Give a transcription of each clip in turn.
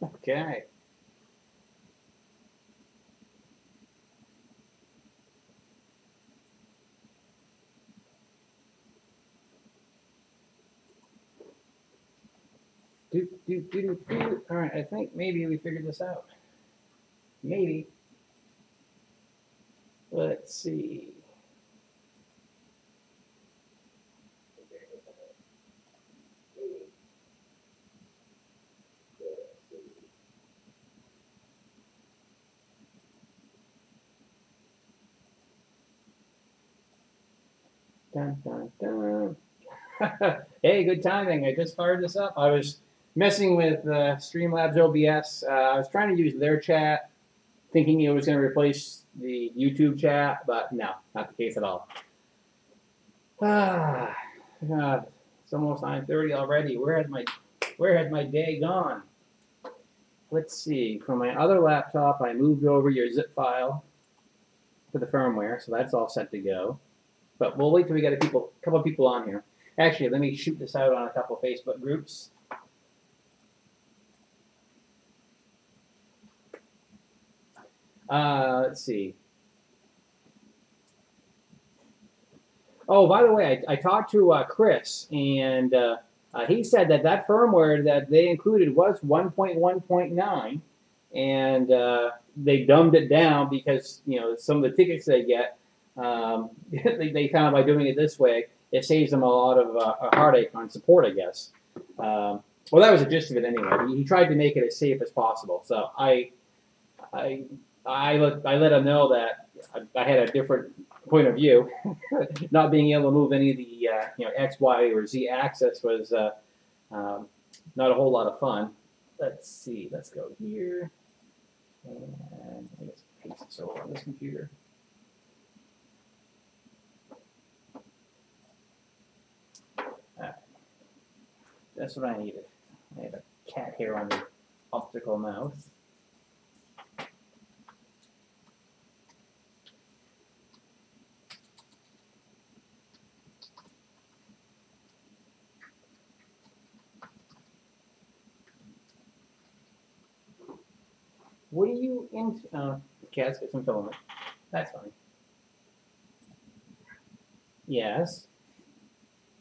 Okay. All right, I think maybe we figured this out. Maybe. Let's see. Dun, dun, dun. Hey, good timing. I just fired this up. I was messing with Streamlabs OBS. I was trying to use their chat, thinking it was going to replace the YouTube chat, but no, not the case at all. Ah, God, it's almost 9:30 already. Where has my day gone? Let's see. From my other laptop, I moved over your zip file to the firmware, so that's all set to go. But we'll wait till we get a couple of people on here. Actually, let me shoot this out on a couple of Facebook groups. Let's see. Oh, by the way, I talked to Chris, and he said that firmware that they included was 1.1.9, and they dumbed it down because some of the tickets they get, they found by doing it this way, it saves them a lot of heartache on support, I guess. Well, that was the gist of it anyway. He tried to make it as safe as possible. So I let him know that I had a different point of view. Not being able to move any of the X, Y, or Z axis was not a whole lot of fun. Let's see. Let's go here, and I guess paste this over on this computer. That's what I needed. I have a cat hair on the optical mouse. What are you into? Oh, the cat's got some filament. That's fine. Yes.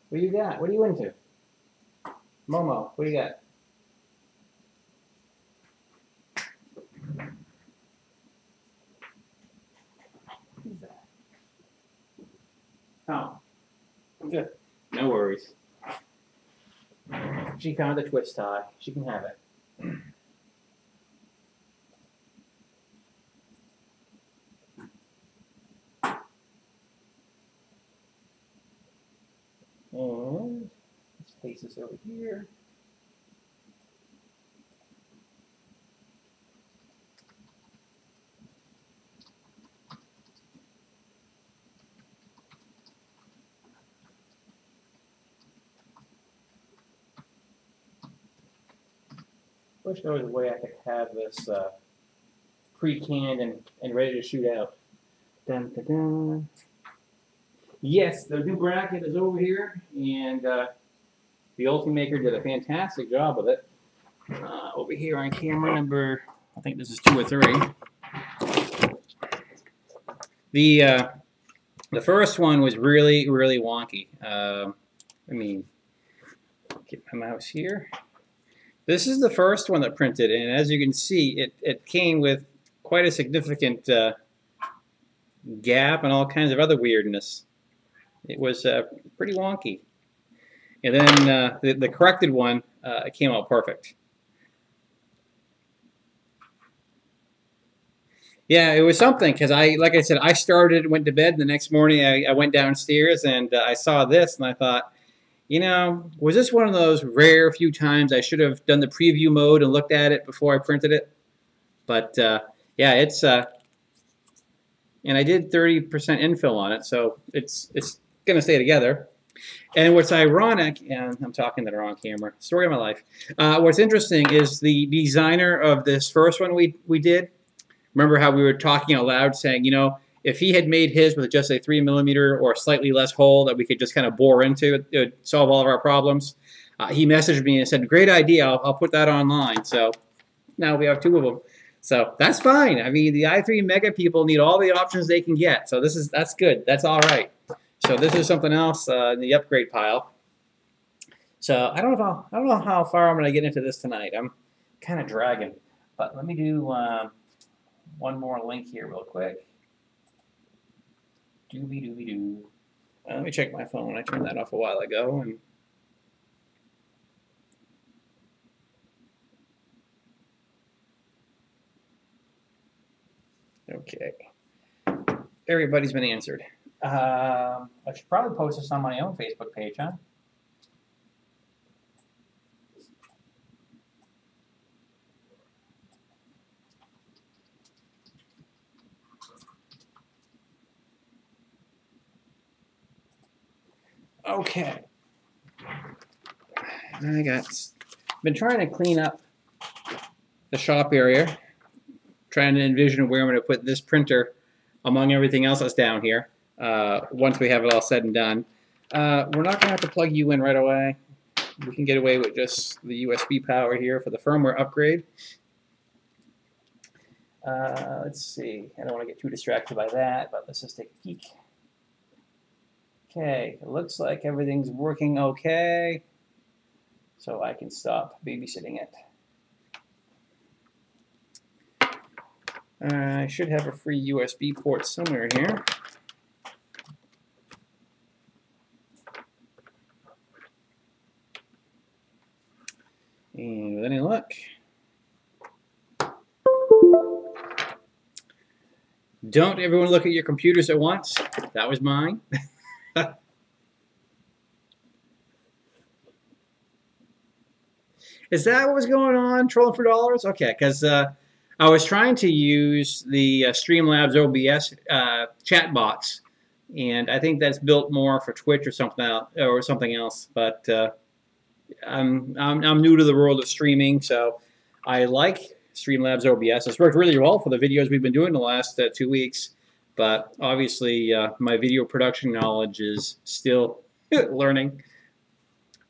What do you got? What are you into? Momo, what do you got? Who's that? Oh, good. No worries. She found a twist tie. She can have it. And let's place this over here. Wish there was a way I could have this pre-canned and ready to shoot out. Dun, dun, dun. Yes, the new bracket is over here, and the Ultimaker did a fantastic job with it. Over here on camera number, I think this is 2 or 3. The first one was really, really wonky. Let me get my mouse here. This is the first one that printed, and as you can see, it came with quite a significant gap and all kinds of other weirdness. It was pretty wonky. And then the corrected one came out perfect. Yeah, it was something, because like I said, I started, went to bed, and the next morning I went downstairs and I saw this, and I thought, was this one of those rare few times I should have done the preview mode and looked at it before I printed it? But yeah, it's and I did 30% infill on it, so it's going to stay together. And what's ironic, and I'm talking to the wrong camera, story of my life. What's interesting is the designer of this first one we did. Remember how we were talking out loud saying, if he had made his with just a 3mm or slightly less hole that we could just kind of bore into, it would solve all of our problems. He messaged me and said, "Great idea, I'll put that online." So Now we have 2 of them. So that's fine. I mean, the i3 Mega people need all the options they can get. So that's good. That's all right. So this is something else in the upgrade pile. So I don't know how far I'm going to get into this tonight. I'm kind of dragging, but let me do one more link here real quick. Doobie doobie doo. Let me check my phone. I turned that off a while ago. And okay, everybody's been answered. I should probably post this on my own Facebook page, huh? Okay. Been trying to clean up the shop area, trying to envision where I'm going to put this printer among everything else that's down here once we have it all said and done. We're not going to have to plug you in right away. We can get away with just the USB power here for the firmware upgrade. Let's see. I don't want to get too distracted by that, but let's just take a peek. Okay, it looks like everything's working okay, so I can stop babysitting it. I should have a free USB port somewhere here. And with any luck, don't everyone look at your computers at once. That was mine. Is that what was going on, trolling for dollars? Okay, because I was trying to use the Streamlabs OBS chat box, and I think that's built more for Twitch or something else. But I'm new to the world of streaming, so I like Streamlabs OBS. It's worked really well for the videos we've been doing the last 2 weeks. But obviously, my video production knowledge is still learning.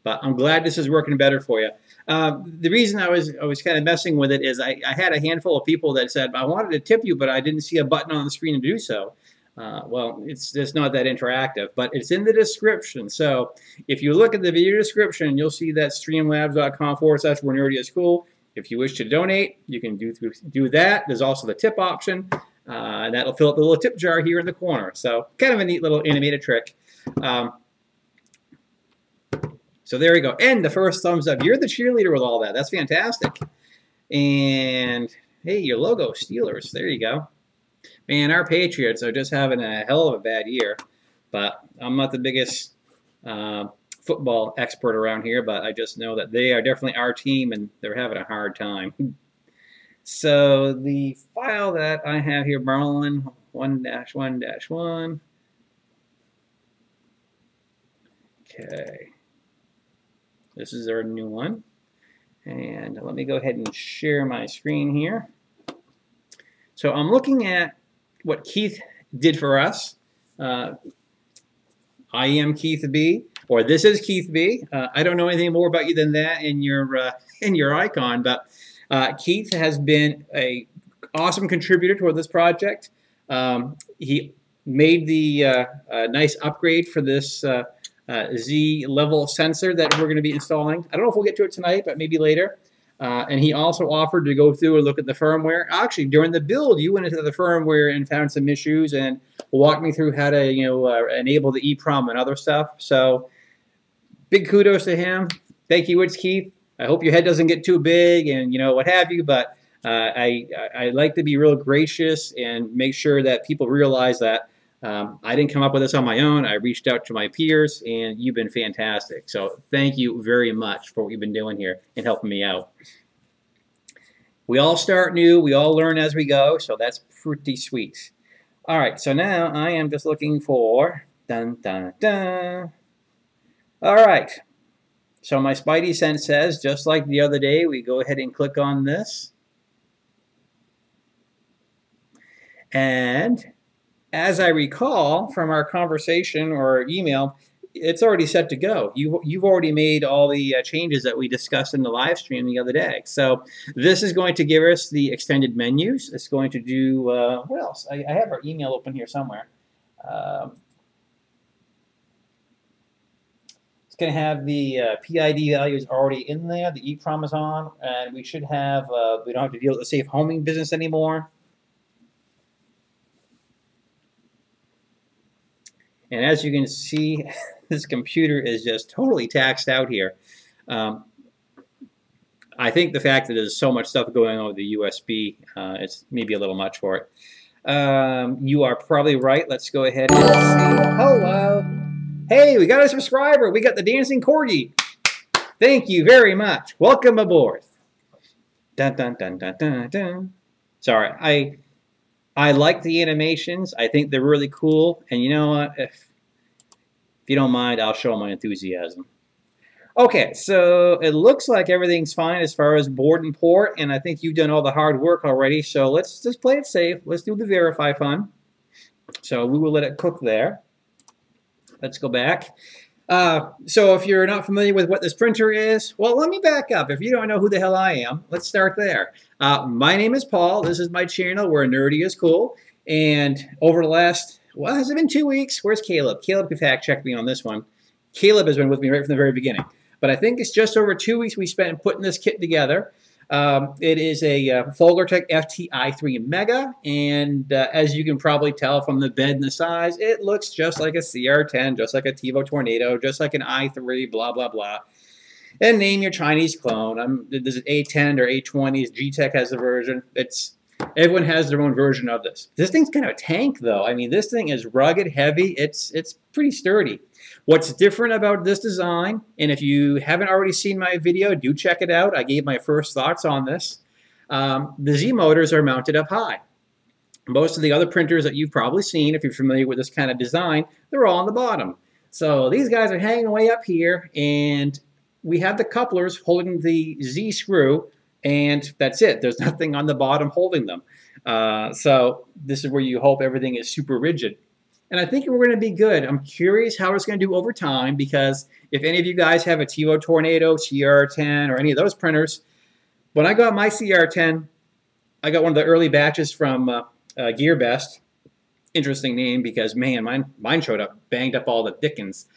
But I'm glad this is working better for you. The reason I was kind of messing with it is I had a handful of people that said, I wanted to tip you, but I didn't see a button on the screen to do so. Well, it's just not that interactive, but it's in the description. So if you look at the video description, you'll see that streamlabs.com/where-nerdy-is-cool. If you wish to donate, you can do that. There's also the tip option. And that'll fill up the little tip jar here in the corner. So kind of a neat little animated trick. So there we go. And the first thumbs up. You're the cheerleader with all that. That's fantastic. And hey, your logo, Steelers. There you go. Man, our Patriots are just having a hell of a bad year. But I'm not the biggest football expert around here, but I just know that they are definitely our team, and they're having a hard time. So the file that I have here, Marlin 1-1-1. Okay. This is our new one. And let me go ahead and share my screen here. So I'm looking at what Keith did for us. I am Keith B, or this is Keith B. I don't know anything more about you than that in your icon, but Keith has been an awesome contributor toward this project. He made the nice upgrade for this Z level sensor that we're going to be installing. I don't know if we'll get to it tonight, but maybe later. And he also offered to go through and look at the firmware. Actually, during the build, you went into the firmware and found some issues and walked me through how to, enable the EEPROM and other stuff. So, big kudos to him. Thank you, it's Keith. I hope your head doesn't get too big and what have you. But I like to be real gracious and make sure that people realize that I didn't come up with this on my own. I reached out to my peers, and you've been fantastic. So thank you very much for what you've been doing here and helping me out. We all start new. We all learn as we go, so that's pretty sweet. All right, so now I am just looking for... Dun, dun, dun. All right. So my Spidey sense says, just like the other day, we go ahead and click on this. And... as I recall from our conversation or email, it's already set to go. You've already made all the changes that we discussed in the live stream the other day. So this is going to give us the extended menus. It's going to do, what else? I have our email open here somewhere. It's going to have the PID values already in there. The EEPROM is on, and we should have, we don't have to deal with the safe homing business anymore. And as you can see, this computer is just totally taxed out here. I think the fact that there's so much stuff going on with the USB, it's maybe a little much for it. You are probably right. Let's go ahead and see. Hello. Hey, we got a subscriber. We got the Dancing Corgi. Thank you very much. Welcome aboard. Dun, dun, dun, dun, dun, dun. Sorry, I like the animations. I think they're really cool. And you know what? If you don't mind, I'll show my enthusiasm. Okay, so it looks like everything's fine as far as board and port, and I think you've done all the hard work already. So let's just play it safe. Let's do the verify fun. So we will let it cook there. Let's go back. So if you're not familiar with what this printer is, well, let me back up. If you don't know who the hell I am, let's start there. My name is Paul. This is my channel where nerdy is cool. And over the last, well, has it been 2 weeks? Where's Caleb? Caleb can fact check me on this one. Caleb has been with me right from the very beginning. But I think it's just over 2 weeks we spent putting this kit together. It is a Folgertech FT-i3 Mega, and as you can probably tell from the bed and the size, it looks just like a CR10, just like a TiVo Tornado, just like an i3, blah, blah, blah. And name your Chinese clone. There's an A10 or A20s. G-Tech has a version. Everyone has their own version of this. This thing's kind of a tank, though. I mean, this thing is rugged, heavy. It's pretty sturdy. What's different about this design, and if you haven't already seen my video, do check it out. I gave my first thoughts on this. The Z motors are mounted up high. Most of the other printers that you've probably seen, if you're familiar with this kind of design, they're all on the bottom. So these guys are hanging way up here, and we have the couplers holding the Z screw, and that's it. There's nothing on the bottom holding them. So this is where you hope everything is super rigid. And I think we're going to be good. I'm curious how it's going to do over time, because if any of you guys have a TiVo Tornado, CR10, or any of those printers, when I got my CR10, I got one of the early batches from GearBest. Interesting name, because, man, mine showed up, banged up all the dickens.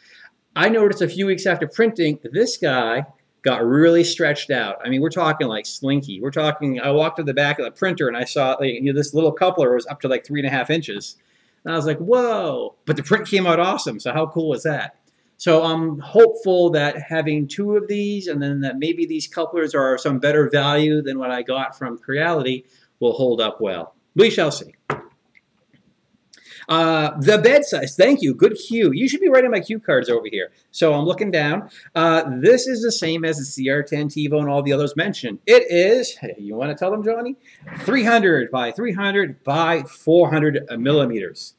I noticed a few weeks after printing, this guy got really stretched out. I mean, we're talking like slinky. We're talking, I walked to the back of the printer and I saw this little coupler was up to like 3.5 inches. And I was like, whoa, but the print came out awesome. So how cool was that? So I'm hopeful that having 2 of these, and then that maybe these couplers are some better value than what I got from Creality, will hold up well. We shall see. The bed size, thank you, good cue. You should be writing my cue cards over here. So I'm looking down. This is the same as the CR10 TiVo and all the others mentioned. It is, you want to tell them, Johnny? 300 by 300 by 400 millimeters.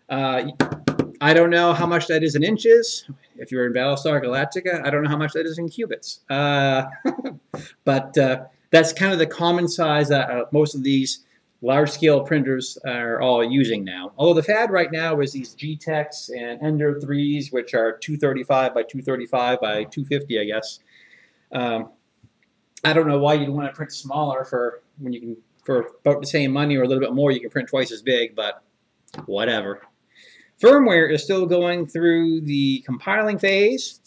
I don't know how much that is in inches. If you're in Battlestar Galactica, I don't know how much that is in cubits. But that's kind of the common size that most of these large-scale printers are all using now. Although the fad right now is these G-Techs and Ender 3s, which are 235 by 235 by 250, I guess. I don't know why you'd want to print smaller when you can, for about the same money or a little bit more, you can print twice as big, but whatever. Firmware is still going through the compiling phase.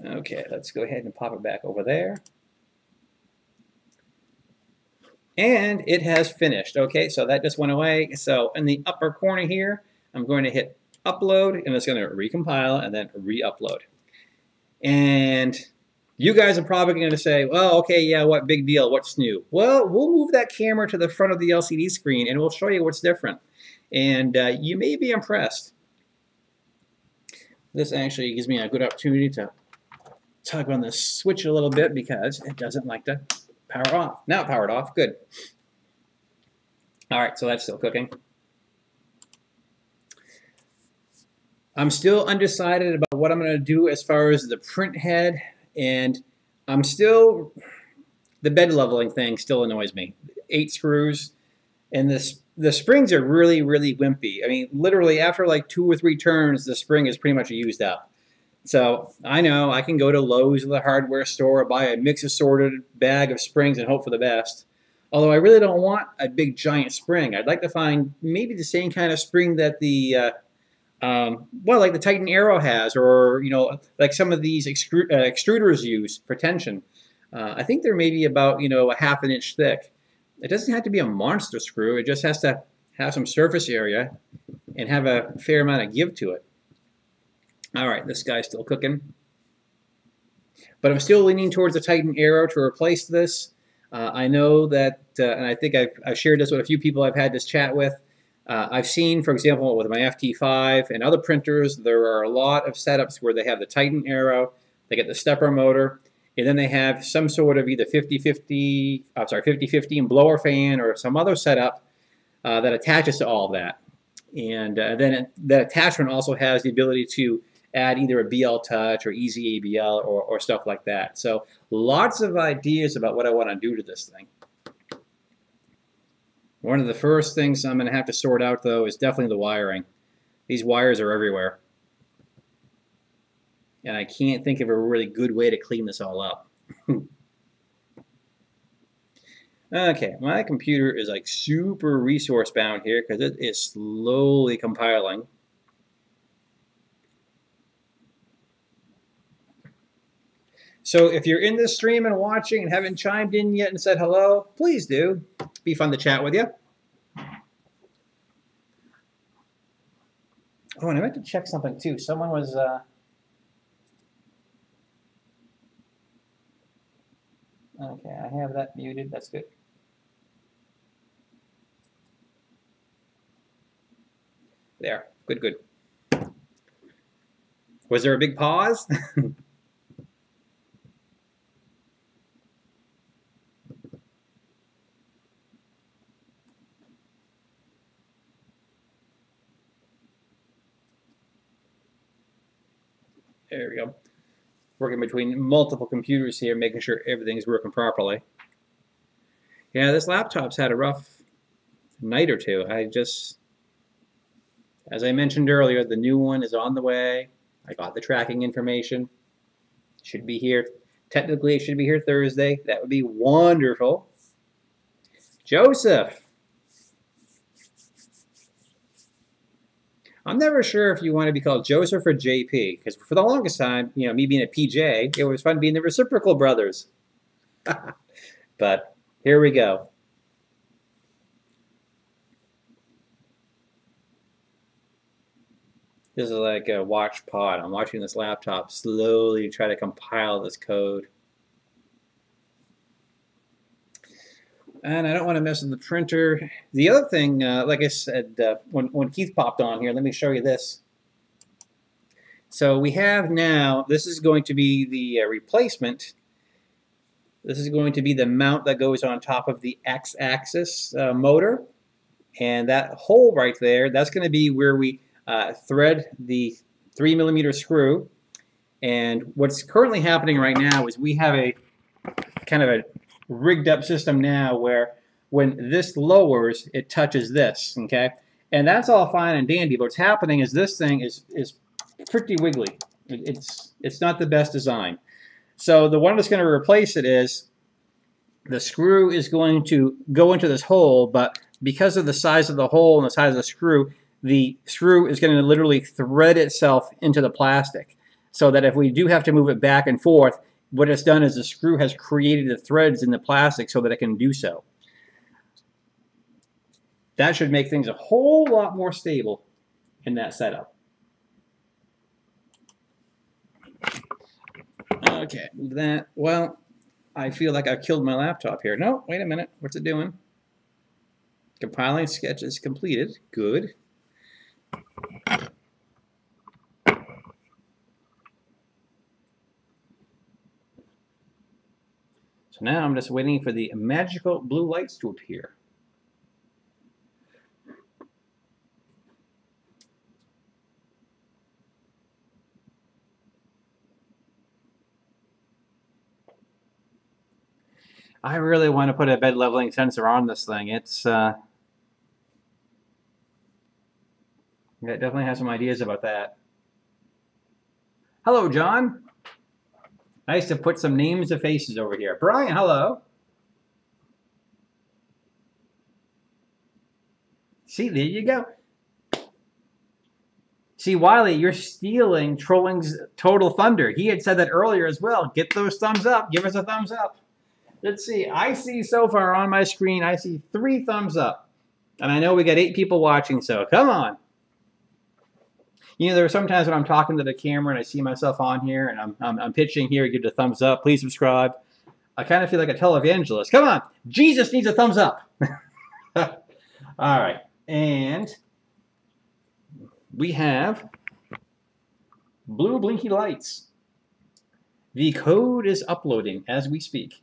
Okay, let's go ahead and pop it back over there. And it has finished. Okay, so that just went away. So in the upper corner here, I'm going to hit upload, and it's going to recompile and then re-upload. And you guys are probably going to say, well, okay, yeah, what big deal? What's new? Well, we'll move that camera to the front of the LCD screen, and we'll show you what's different. And you may be impressed. This actually gives me a good opportunity to tug on the switch a little bit because it doesn't like to power off. Now it powered off. Good. All right, so that's still cooking. I'm still undecided about what I'm going to do as far as the print head, and I'm still, the bed leveling thing still annoys me. 8 screws. And the springs are really, really wimpy. I mean, literally after like 2 or 3 turns, the spring is pretty much used up. So I know I can go to Lowe's or the hardware store, buy a mix assorted bag of springs and hope for the best. Although I really don't want a big giant spring. I'd like to find maybe the same kind of spring that the well, like the Titan Arrow has, or like some of these extruders use for tension. I think they're maybe about a half an inch thick. It doesn't have to be a monster screw. It just has to have some surface area and have a fair amount of give to it. All right, this guy's still cooking, but I'm still leaning towards the Titan Arrow to replace this. I know that, and I think I've shared this with a few people I've had this chat with. I've seen, for example, with my FT-i3 and other printers, there are a lot of setups where they have the Titan Arrow, they get the stepper motor, and then they have some sort of either 50-50 blower fan or some other setup that attaches to all of that. And then that attachment also has the ability to add either a BL Touch or Easy ABL or stuff like that. So lots of ideas about what I want to do to this thing. One of the first things I'm going to have to sort out, though, is definitely the wiring. These wires are everywhere. And I can't think of a really good way to clean this all up. Okay, my computer is like super resource bound here because it is slowly compiling. So if you're in this stream and watching and haven't chimed in yet and said hello, please do. Be fun to chat with you. Oh, and I meant to check something too. Someone was... Okay, I have that muted. That's good. There. Good, good. Was there a big pause? There we go. Working between multiple computers here, making sure everything's working properly. Yeah, this laptop's had a rough night or two. As I mentioned earlier, the new one is on the way. I got the tracking information. Should be here. Technically, it should be here Thursday. That would be wonderful. Joseph. I'm never sure if you want to be called Joseph or JP, because for the longest time, me being a PJ, it was fun being the Reciprocal Brothers. But here we go. This is like a watch pod. I'm watching this laptop slowly try to compile this code. And I don't want to mess with the printer. The other thing, like I said, when Keith popped on here, let me show you this. So we have now, this is going to be the replacement. This is going to be the mount that goes on top of the X-axis motor. And that hole right there, that's going to be where we thread the 3mm screw. And what's currently happening right now is we have a kind of a rigged up system now where when this lowers, it touches this, okay? And that's all fine and dandy, but what's happening is this thing is pretty wiggly. It's not the best design. So the one that's going to replace it is the screw is going to go into this hole, but because of the size of the hole and the size of the screw is going to literally thread itself into the plastic. So that if we do have to move it back and forth, what it's done is the screw has created the threads in the plastic so that it can do so. That should make things a whole lot more stable in that setup. Okay, that, well, I feel like I've killed my laptop here. No, wait a minute, what's it doing? Compiling sketches completed, good. So now I'm just waiting for the magical blue lights to appear. I really want to put a bed leveling sensor on this thing. It's Yeah, definitely have some ideas about that. Hello, John. Nice to put some names to faces over here. Brian, hello. See, there you go. See, Wiley, you're stealing Trolling's Total Thunder. He had said that earlier as well. Get those thumbs up. Give us a thumbs up. Let's see. I see so far on my screen, I see 3 thumbs up. And I know we got 8 people watching, so come on. You know, there are sometimes when I'm talking to the camera and I see myself on here and I'm pitching here, give it a thumbs up, please subscribe. I kind of feel like a televangelist. Come on. Jesus needs a thumbs up. All right. And we have blue blinky lights. The code is uploading as we speak.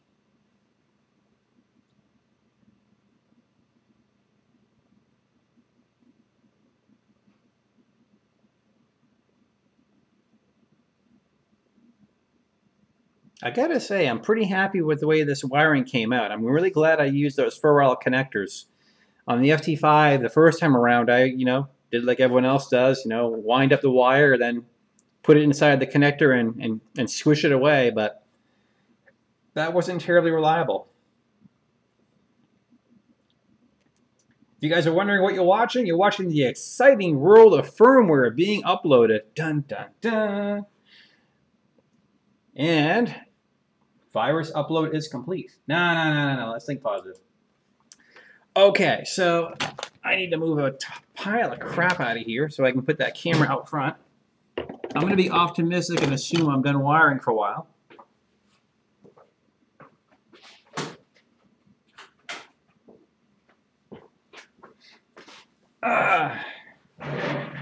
I gotta say, I'm pretty happy with the way this wiring came out. I'm really glad I used those Firmware connectors. On the FT-i3 the first time around, I, did like everyone else does, wind up the wire, then put it inside the connector and swish it away, but that wasn't terribly reliable. If you guys are wondering what you're watching the exciting world of firmware being uploaded. Dun, dun, dun. And virus upload is complete. No. Let's think positive. Okay, so I need to move a pile of crap out of here so I can put that camera out front. I'm going to be optimistic and assume I'm done wiring for a while.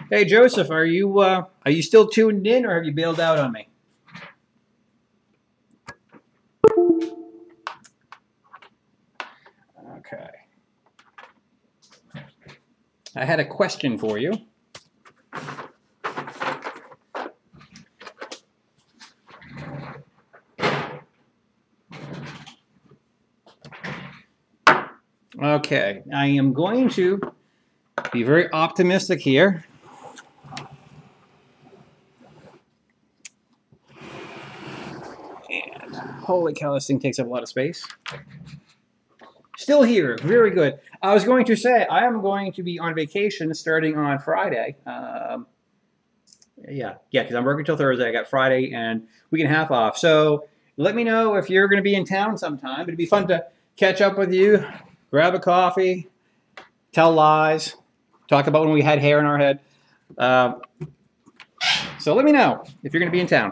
Hey Joseph, are you still tuned in or have you bailed out on me? Okay. I had a question for you. Okay, I am going to be very optimistic here. And holy cow, this thing takes up a lot of space. Still here, very good. I was going to say, I am going to be on vacation starting on Friday. Yeah, because I'm working till Thursday. I got Friday and week and a half off. So let me know if you're going to be in town sometime. It'd be fun to catch up with you, grab a coffee, tell lies, talk about when we had hair in our head. So let me know if you're going to be in town.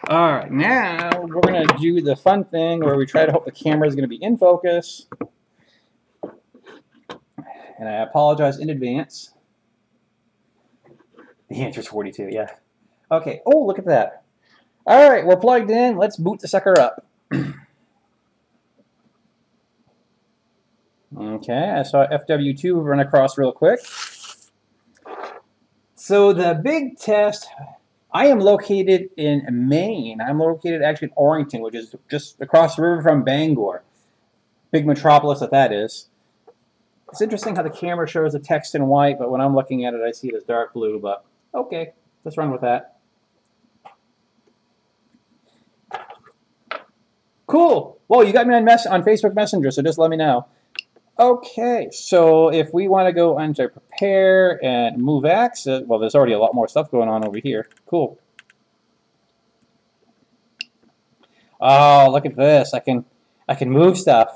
All right, now we're going to do the fun thing where we try to hope the camera is going to be in focus. And I apologize in advance. The answer is 42, yeah. Okay, oh, look at that. All right, we're plugged in. Let's boot the sucker up. Okay, I saw FW2 run across real quick. So the big test, I am located in Maine. I'm located actually in Orrington, which is just across the river from Bangor. Big metropolis that is. It's interesting how the camera shows the text in white, but when I'm looking at it, I see it as dark blue, but okay, let's run with that. Cool. Well, you got me on Facebook Messenger, so just let me know. Okay, so if we want to go into prepare and move access, well, there's already a lot more stuff going on over here. Cool. Oh, look at this. I can move stuff.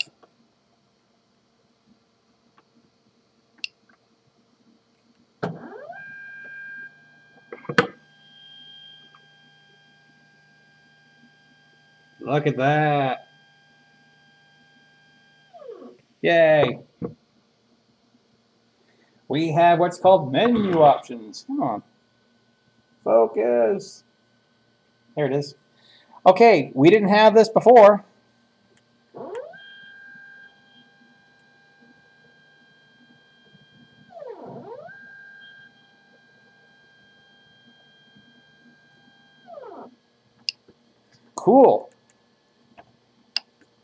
Look at that. Yay. We have what's called menu options. Come on. Focus. There it is. Okay, we didn't have this before. Cool.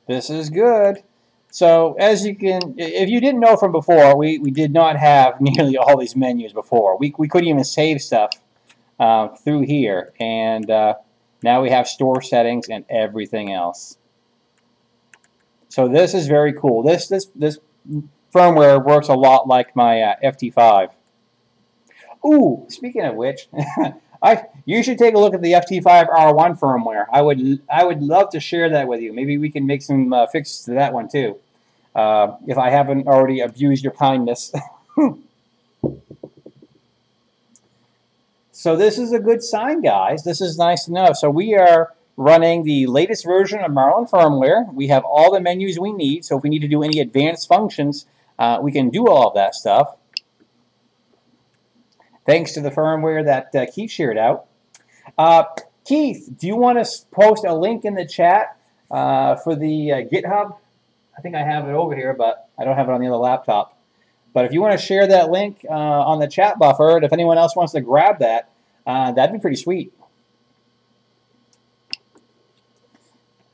This is good. So as you can, if you didn't know from before, we did not have nearly all these menus before. We couldn't even save stuff through here, and now we have store settings and everything else. So this is very cool. This firmware works a lot like my FT5. Ooh, speaking of which, you should take a look at the FT5R1 firmware. I would love to share that with you. Maybe we can make some fixes to that one too, if I haven't already abused your kindness. So this is a good sign, guys. This is nice to know. So we are running the latest version of Marlin firmware. We have all the menus we need, so if we need to do any advanced functions, we can do all of that stuff. Thanks to the firmware that Keith shared out. Keith, do you want to post a link in the chat for the GitHub? I think I have it over here, but I don't have it on the other laptop. But if you want to share that link on the chat buffer, and if anyone else wants to grab that, that'd be pretty sweet.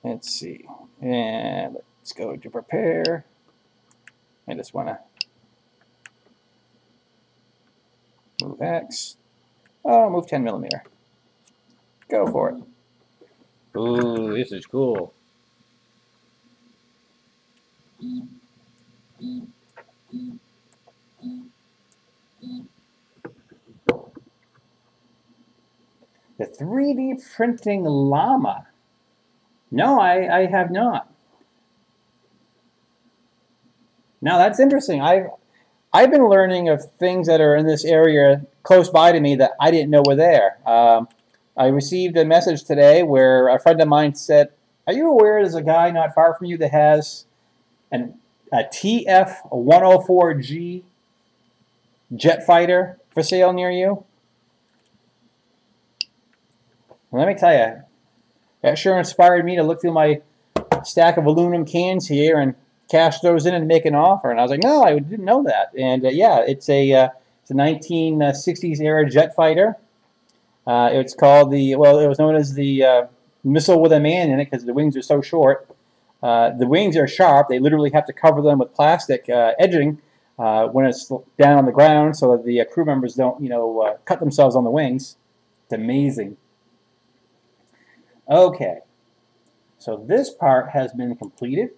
Let's see. And let's go to prepare. I just want to move X. Oh, move 10 millimeter. Go for it. Ooh, this is cool. The 3D printing llama. No, I have not. Now that's interesting. I've been learning of things that are in this area close by to me that I didn't know were there. I received a message today where a friend of mine said, "Are you aware there's a guy not far from you that has a TF-104G jet fighter for sale near you?" And let me tell you, that sure inspired me to look through my stack of aluminum cans here and cash those in and make an offer. And I was like, no, I didn't know that. And yeah, it's a 1960s era jet fighter. It's called it was known as the missile with a man in it because the wings are so short. The wings are sharp. They literally have to cover them with plastic edging when it's down on the ground so that the crew members don't, cut themselves on the wings. It's amazing. Okay, so this part has been completed.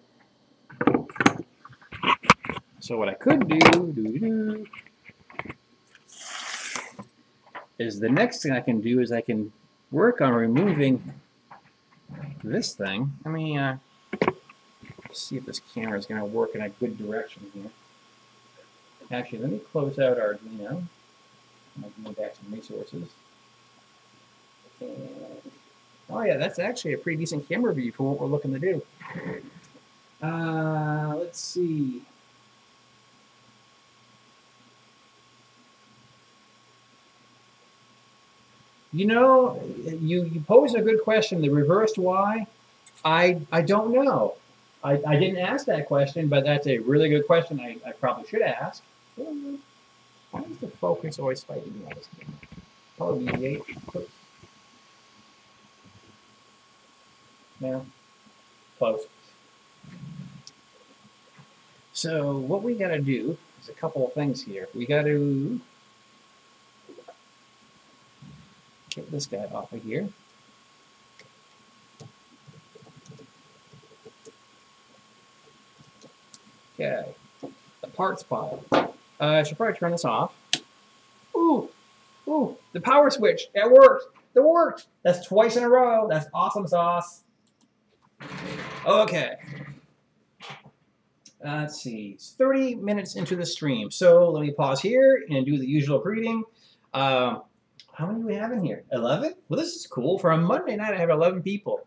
So what I could do is the next thing I can do is I can work on removing this thing. Let me see if this camera is going to work in a good direction here. Actually, let me close out Arduino. I'll go back to resources. And, oh yeah, that's actually a pretty decent camera view for what we're looking to do. Let's see. You posed a good question. The reversed why, I don't know. I didn't ask that question, but that's a really good question. I probably should ask. Why is the focus always fighting me on this camera? Probably V8. No, close. So what we got to do is a couple of things here. We got to get this guy off of here. Okay, the parts pile. I should probably turn this off. Ooh, the power switch. It worked. It worked. That's twice in a row. That's awesome sauce. Okay. Let's see. It's 30 minutes into the stream. So let me pause here and do the usual greeting. How many do we have in here? 11? Well, this is cool. For a Monday night, I have 11 people.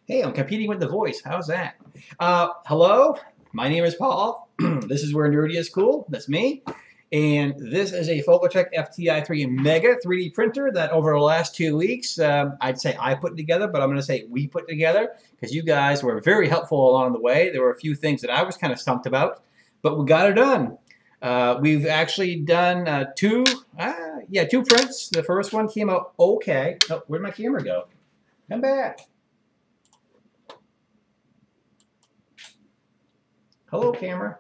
Hey, I'm competing with The Voice. How's that? Hello. My name is Paul. This is where nerdy is cool. That's me. And this is a Folgertech FT-i3 Mega 3D printer that over the last 2 weeks, I'd say I put together, but I'm going to say we put together because you guys were very helpful along the way. There were a few things that I was kind of stumped about, but we got it done. We've actually done two prints. The first one came out okay. Oh, where'd my camera go? Come back. Hello, camera.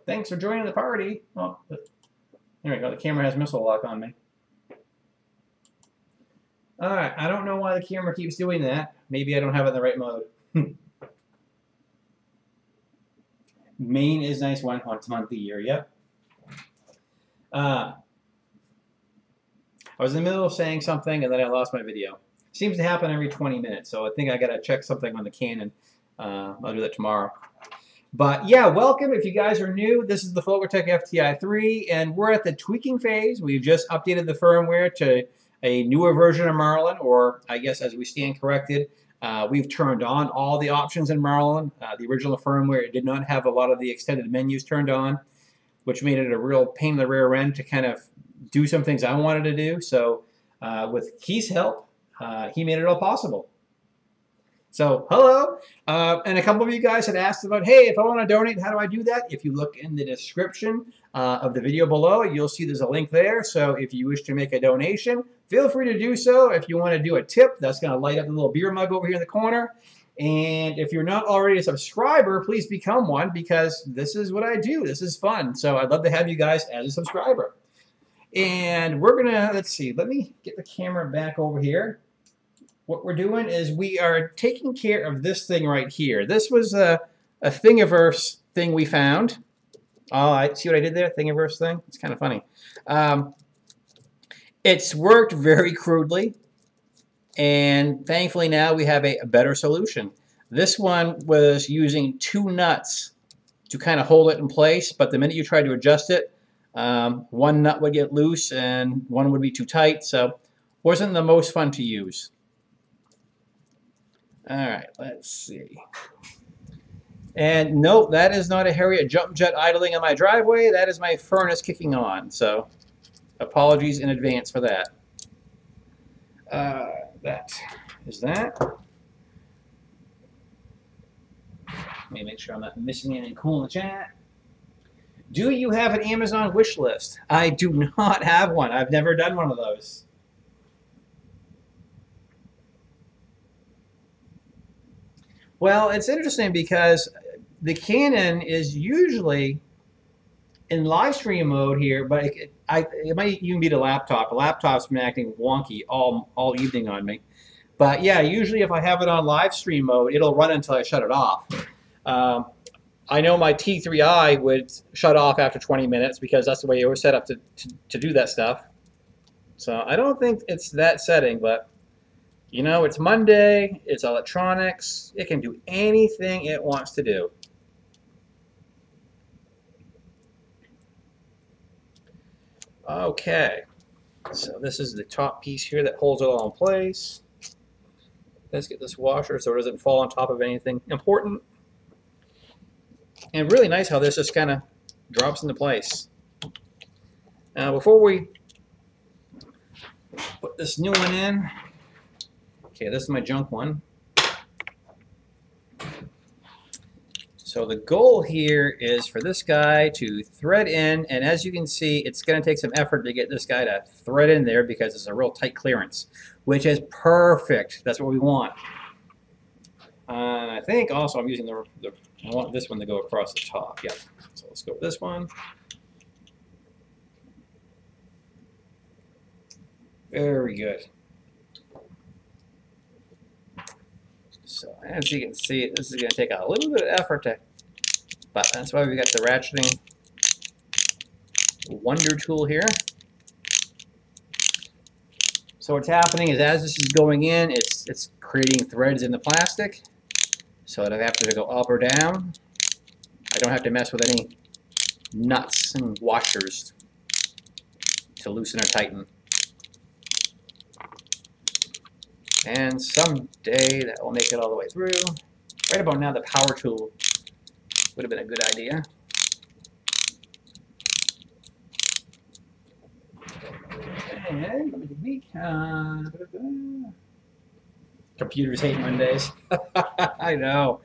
Thanks for joining the party. Oh, there we go. The camera has missile lock on me. All right. I don't know why the camera keeps doing that. Maybe I don't have it in the right mode. Maine is nice once a month a year. Yep. I was in the middle of saying something and then I lost my video. Seems to happen every 20 minutes, so I think I got to check something on the Canon. I'll do that tomorrow. But yeah, welcome. If you guys are new, this is the Folgertech FT-i3, and we're at the tweaking phase. We've just updated the firmware to a newer version of Marlin, or I guess as we stand corrected, we've turned on all the options in Marlin. The original firmware did not have a lot of the extended menus turned on, which made it a real pain in the rear end to kind of do some things I wanted to do. So with Keith's help, he made it all possible. So, hello. And a couple of you guys had asked about, hey, if I want to donate, how do I do that? If you look in the description of the video below, you'll see there's a link there. So if you wish to make a donation, feel free to do so. If you want to do a tip, that's going to light up the little beer mug over here in the corner. And if you're not already a subscriber, please become one, because this is what I do. This is fun. So I'd love to have you guys as a subscriber. And we're going to, let's see, let me get the camera back over here. What we're doing is we are taking care of this thing right here. This was a Thingiverse thing we found. Oh, I see what I did there? Thingiverse thing? It's kind of funny. It's worked very crudely, and thankfully now we have a better solution. This one was using two nuts to kind of hold it in place, but the minute you tried to adjust it, one nut would get loose and one would be too tight, so wasn't the most fun to use. All right, let's see. And nope, that is not a Harriet jump jet idling in my driveway. That is my furnace kicking on. So apologies in advance for that. That is that. Let me make sure I'm not missing anything cool in the chat. Do you have an Amazon wish list? I do not have one. I've never done one of those. Well, it's interesting because the Canon is usually in live stream mode here, but it might even be the laptop. The laptop's been acting wonky all evening on me. But yeah, usually if I have it on live stream mode, it'll run until I shut it off. I know my T3i would shut off after 20 minutes because that's the way it was set up to do that stuff. So I don't think it's that setting, but you know, it's Monday, it's electronics, it can do anything it wants to do. Okay, so this is the top piece here that holds it all in place. Let's get this washer so it doesn't fall on top of anything important. And really nice how this just kind of drops into place. Now before we put this new one in, okay, this is my junk one. So the goal here is for this guy to thread in, and as you can see, it's going to take some effort to get this guy to thread in there because it's a real tight clearance, which is perfect. That's what we want. I think also I'm using I want this one to go across the top. Yeah, so let's go with this one. Very good. So as you can see, this is going to take a little bit of effort but that's why we got the ratcheting wonder tool here. So what's happening is as this is going in, it's creating threads in the plastic, so that I have to go up or down. I don't have to mess with any nuts and washers to loosen or tighten. And someday that will make it all the way through. Right about now, the power tool would have been a good idea. And computers hate Mondays. I know.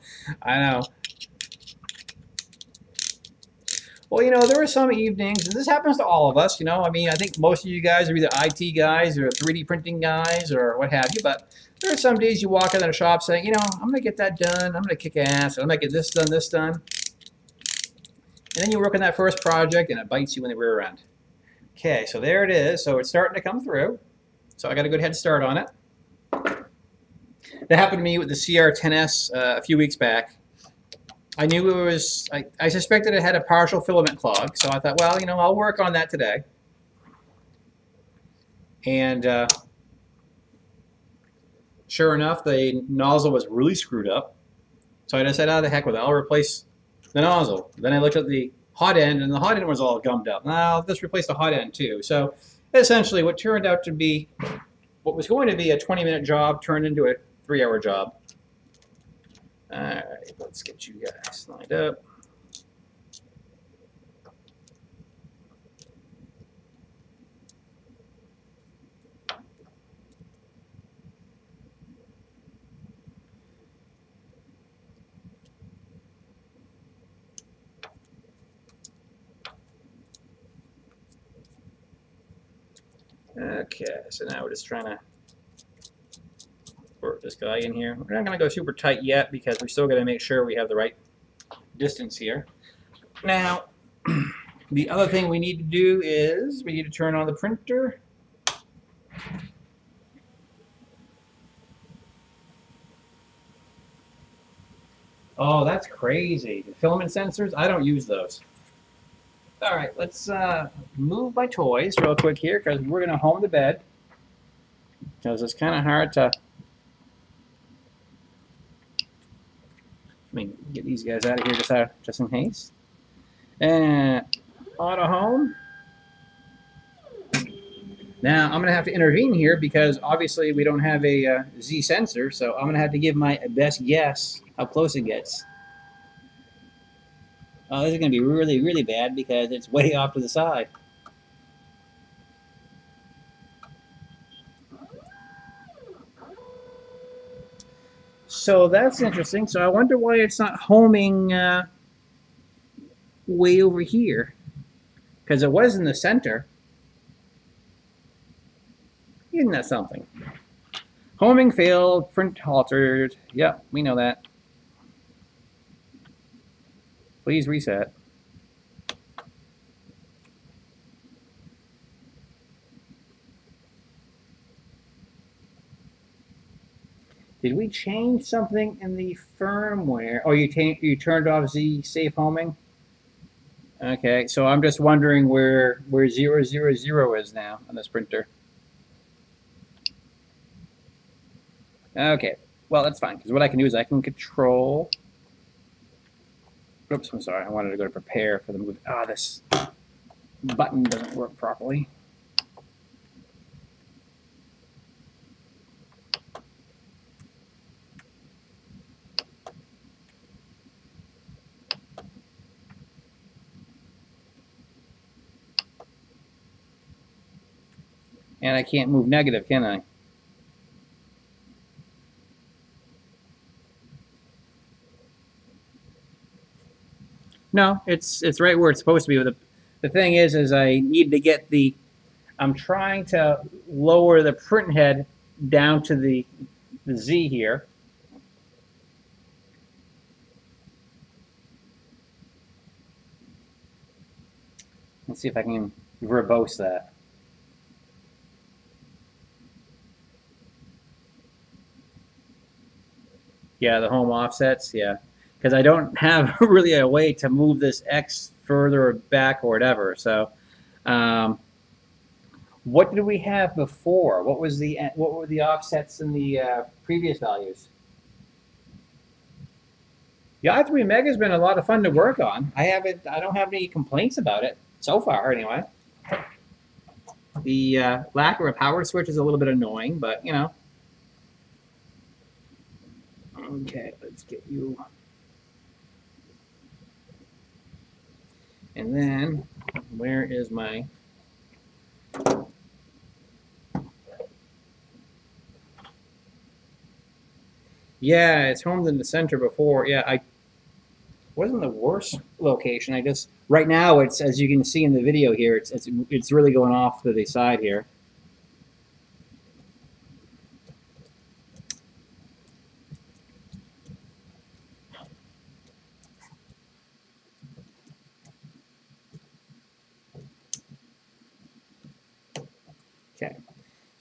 Well, you know, there are some evenings, and this happens to all of us, you know. I mean, I think most of you guys are either IT guys or 3D printing guys or what have you, but there are some days you walk in a shop saying, you know, I'm going to get that done, I'm going to kick ass, I'm going to get this done, And then you work on that first project and it bites you in the rear end. Okay, so there it is. So it's starting to come through. So I got a good head start on it. That happened to me with the CR10S a few weeks back. I knew it was, I suspected it had a partial filament clog. So I thought, well, you know, I'll work on that today. And sure enough, the nozzle was really screwed up. So I just said, oh, the heck with it. I'll replace the nozzle. Then I looked at the hot end, and the hot end was all gummed up. Now I'll just replace the hot end too. So essentially what turned out to be, what was going to be a 20-minute job turned into a 3-hour job. All right, let's get you guys lined up. Okay, so now we're just trying to work this guy in here. We're not going to go super tight yet because we still got to make sure we have the right distance here. Now, the other thing we need to do is we need to turn on the printer. Oh, that's crazy. The filament sensors, I don't use those. All right, let's move my toys real quick here because we're going to home the bed because it's kind of hard to get these guys out of here just in case. And auto home. Now I'm going to have to intervene here because obviously we don't have a Z sensor, so I'm going to have to give my best guess how close it gets. Oh, this is going to be really, really bad because it's way off to the side. So that's interesting. So I wonder why it's not homing way over here. Because it was in the center. Isn't that something? Homing failed, print altered. Yep, we know that. Please reset. Did we change something in the firmware? Oh, you turned off Z safe homing? Okay, so I'm just wondering where 000 is now on this printer. Okay, well that's fine, because what I can do is I can control... Oops, I'm sorry, I wanted to go to prepare for the move. Ah, this button doesn't work properly. And I can't move negative, can I? No, it's right where it's supposed to be. The thing is I need to get the... I'm trying to lower the print head down to the Z here. Let's see if I can verbose that. Yeah, the home offsets, yeah. Because I don't have really a way to move this X further back or whatever. So, what did we have before? What were the offsets in the previous values? The i3 Mega has been a lot of fun to work on. I don't have any complaints about it so far, anyway. The lack of a power switch is a little bit annoying, but you know. Okay, let's get you. And then, where is my... Yeah, it's homed in the center before. Yeah, I wasn't the worst location. I just right now it's, as you can see in the video here, it's really going off to the side here.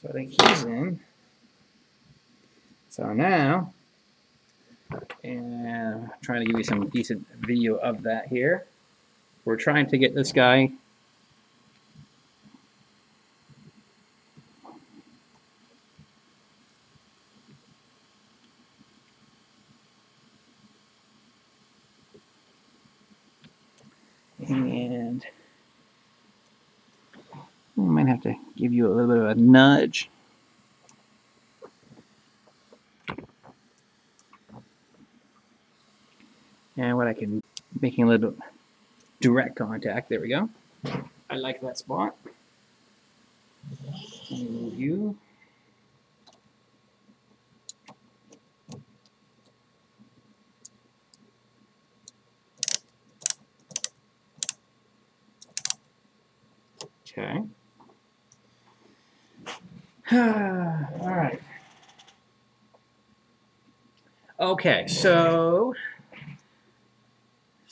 So I think he's in. So now, and I'm trying to give you some decent video of that here. We're trying to get this guy and I might have to give you a little bit of a nudge. And what I can, making a little bit direct contact. There we go. I like that spot. Move you. Okay. All right. Okay, so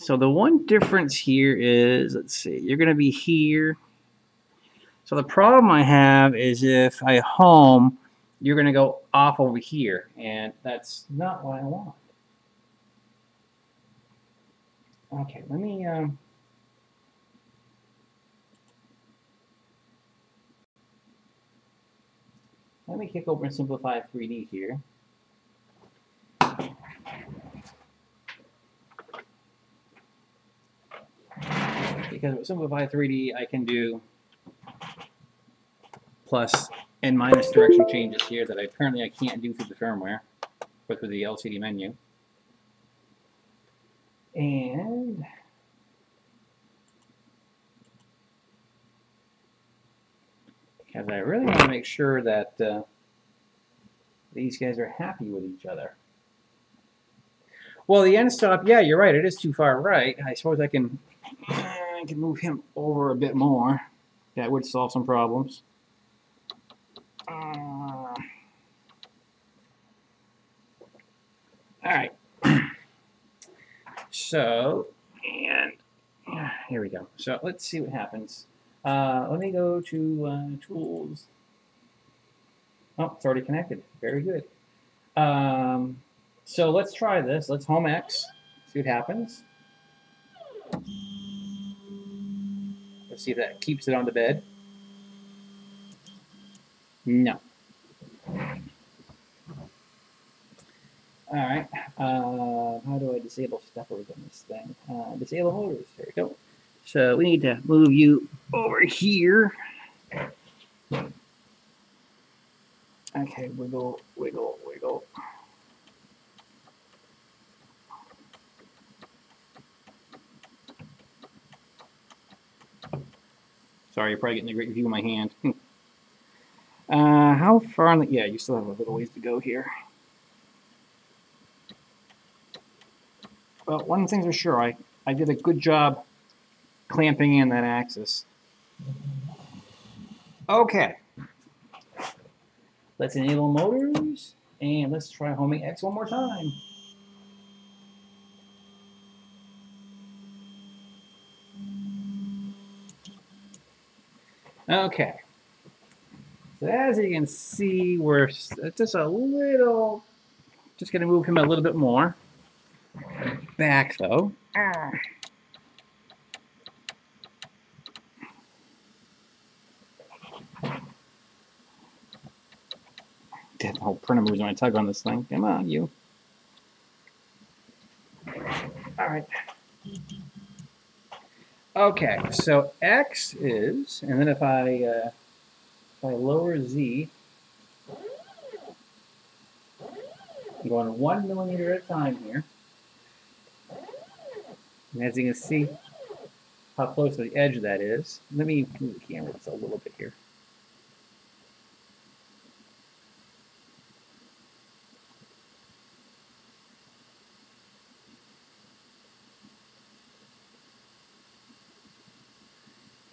the one difference here is, let's see, you're going to be here. So the problem I have is if I home, you're going to go off over here, and that's not what I want. Okay, let me kick over and simplify 3D here. Because with Simplify 3D, I can do plus and minus direction changes here that apparently I can't do through the firmware, but through the LCD menu. And because I really want to make sure that these guys are happy with each other. Well, the end stop, yeah, you're right. It is too far right. I suppose I can move him over a bit more. That would solve some problems. All right. So, and here we go. So let's see what happens. Let me go to tools. Oh, it's already connected. Very good. So let's try this. Let's home X. See what happens. Let's see if that keeps it on the bed. No. All right. How do I disable steppers on this thing? Disable motors. There we go. So we need to move you over here. Okay, wiggle, wiggle, wiggle. Sorry, you're probably getting a great view of my hand. How far on the... Yeah, you still have a little ways to go here. Well, one of the things for sure, I did a good job clamping in that axis. Okay. Let's enable motors, and let's try homing X one more time. Okay. So as you can see, we're just a little, just going to move him a little bit more. Back, though. The whole printer moves when I tug on this thing. Come on, you. All right. Okay, so X is, and then if I lower Z, I'm going 1 millimeter at a time here. And as you can see how close to the edge that is, let me move the camera just a little bit here.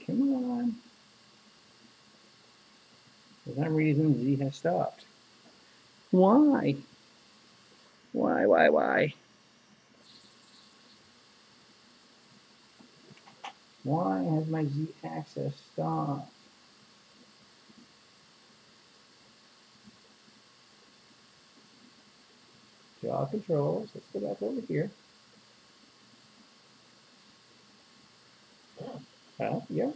Come on. For some reason, Z has stopped. Why? Why? Why has my Z axis stopped? Jaw controls. Let's go back over here. Yeah.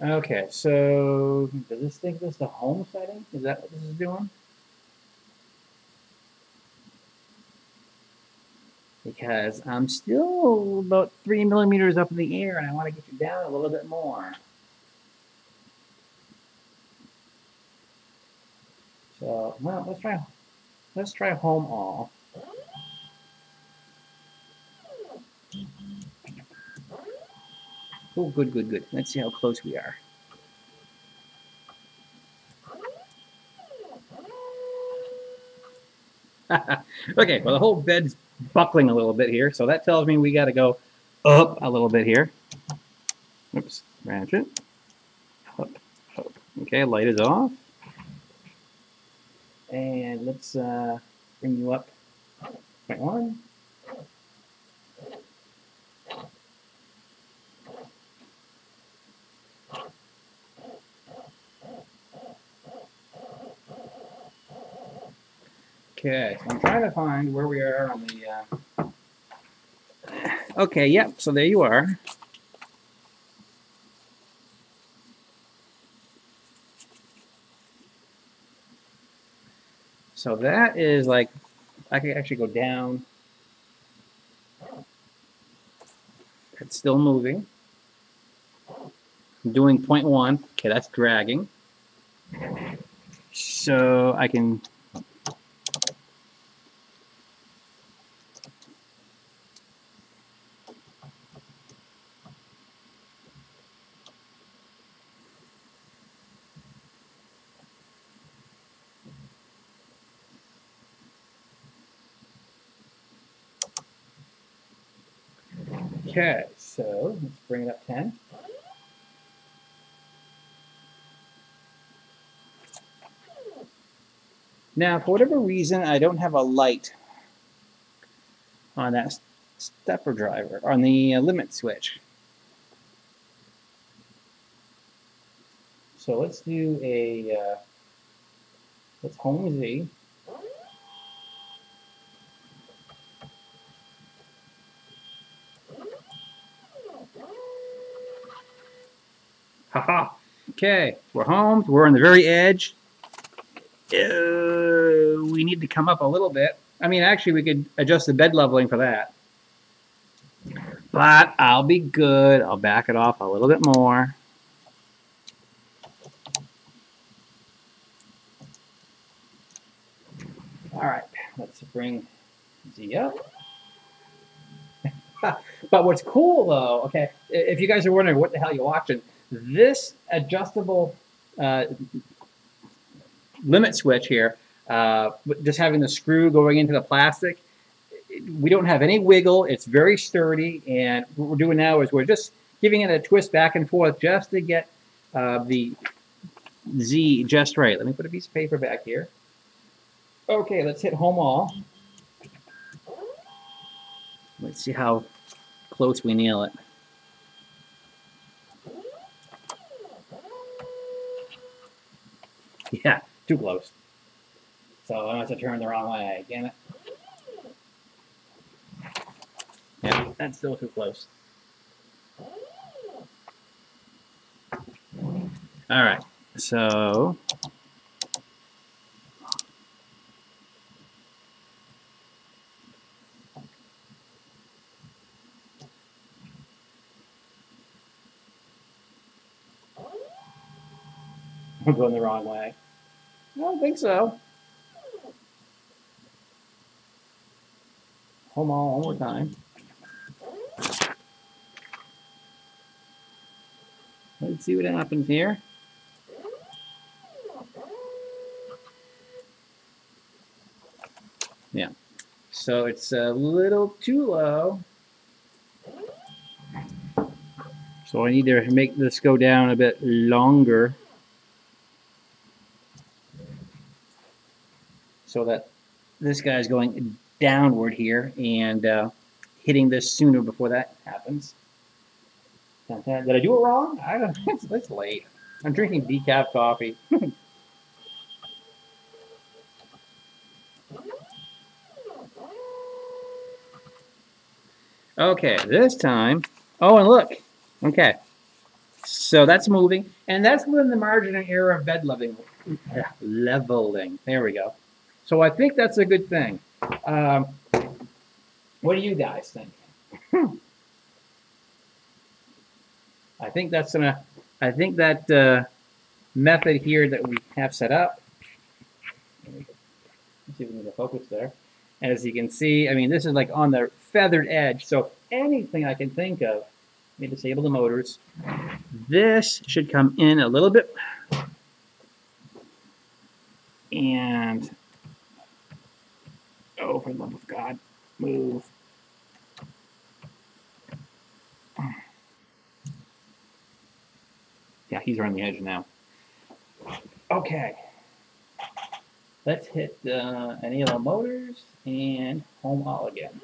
Okay, so does this think this is the home setting? Is that what this is doing? Because I'm still about 3 millimeters up in the air and I want to get you down a little bit more. So, well, let's try home all. Oh, good, good, good. Let's see how close we are. Okay, well, the whole bed's buckling a little bit here, so that tells me we got to go up a little bit here. Oops, ratchet. Up, up. Okay, light is off. And let's bring you up 0.1. Okay, so I'm trying to find where we are on the... Okay, yep, so there you are. So that is like, I can actually go down. It's still moving. I'm doing 0.1. Okay, that's dragging. So I can... Okay, so let's bring it up 10. Now, for whatever reason, I don't have a light on that stepper driver, on the limit switch. So let's do a, let's home Z. Haha. Okay, we're home. We're on the very edge. We need to come up a little bit. I mean, actually, we could adjust the bed leveling for that. But I'll be good. I'll back it off a little bit more. All right, let's bring Z up. But what's cool, though, okay, if you guys are wondering what the hell you're watching, this adjustable limit switch here, just having the screw going into the plastic, we don't have any wiggle. It's very sturdy, and what we're doing now is we're just giving it a twist back and forth just to get the Z just right. Let me put a piece of paper back here. Okay, let's hit home all. Let's see how close we nail it. Yeah, too close. So I must have turned the wrong way. Damn it. Yeah, that's still too close. All right, so I'm going the wrong way. I don't think so. Home all one more time. Let's see what happens here. Yeah, so it's a little too low. So I need to make this go down a bit longer so that this guy's going downward here and hitting this sooner before that happens. Did I do it wrong? I don't. It's late. I'm drinking decaf coffee. Okay, this time. Oh, and look. Okay. So that's moving. And that's within the margin of error of bed leveling. There we go. So I think that's a good thing. What do you guys think? I think that's gonna. I think that method here that we have set up. Let's see if we can get a focus there. As you can see, I mean, this is like on the feathered edge. So if anything I can think of, let me disable the motors. This should come in a little bit. And, oh, for the love of God, move. Yeah, he's around the edge now. Okay. Let's hit any of the motors and home all again.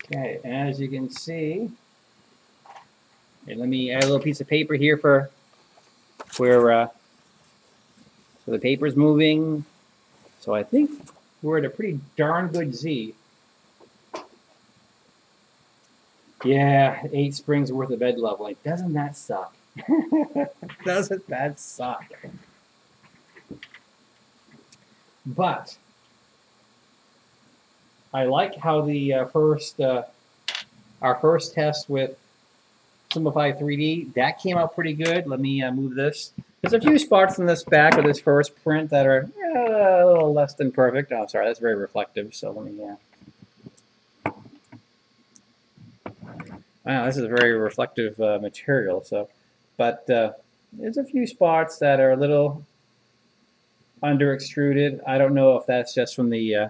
Okay, as you can see, and let me add a little piece of paper here for where so the paper's moving. So I think we're at a pretty darn good Z. Yeah, 8 springs worth of bed leveling. Doesn't that suck? Doesn't that suck? But I like how the our first test with Simplify 3D, that came out pretty good. Let me move this. There's a few spots in this back of this first print that are a little less than perfect. Oh, sorry, that's very reflective. So let me. Wow, this is a very reflective material. So, but there's a few spots that are a little under extruded. I don't know if that's just from the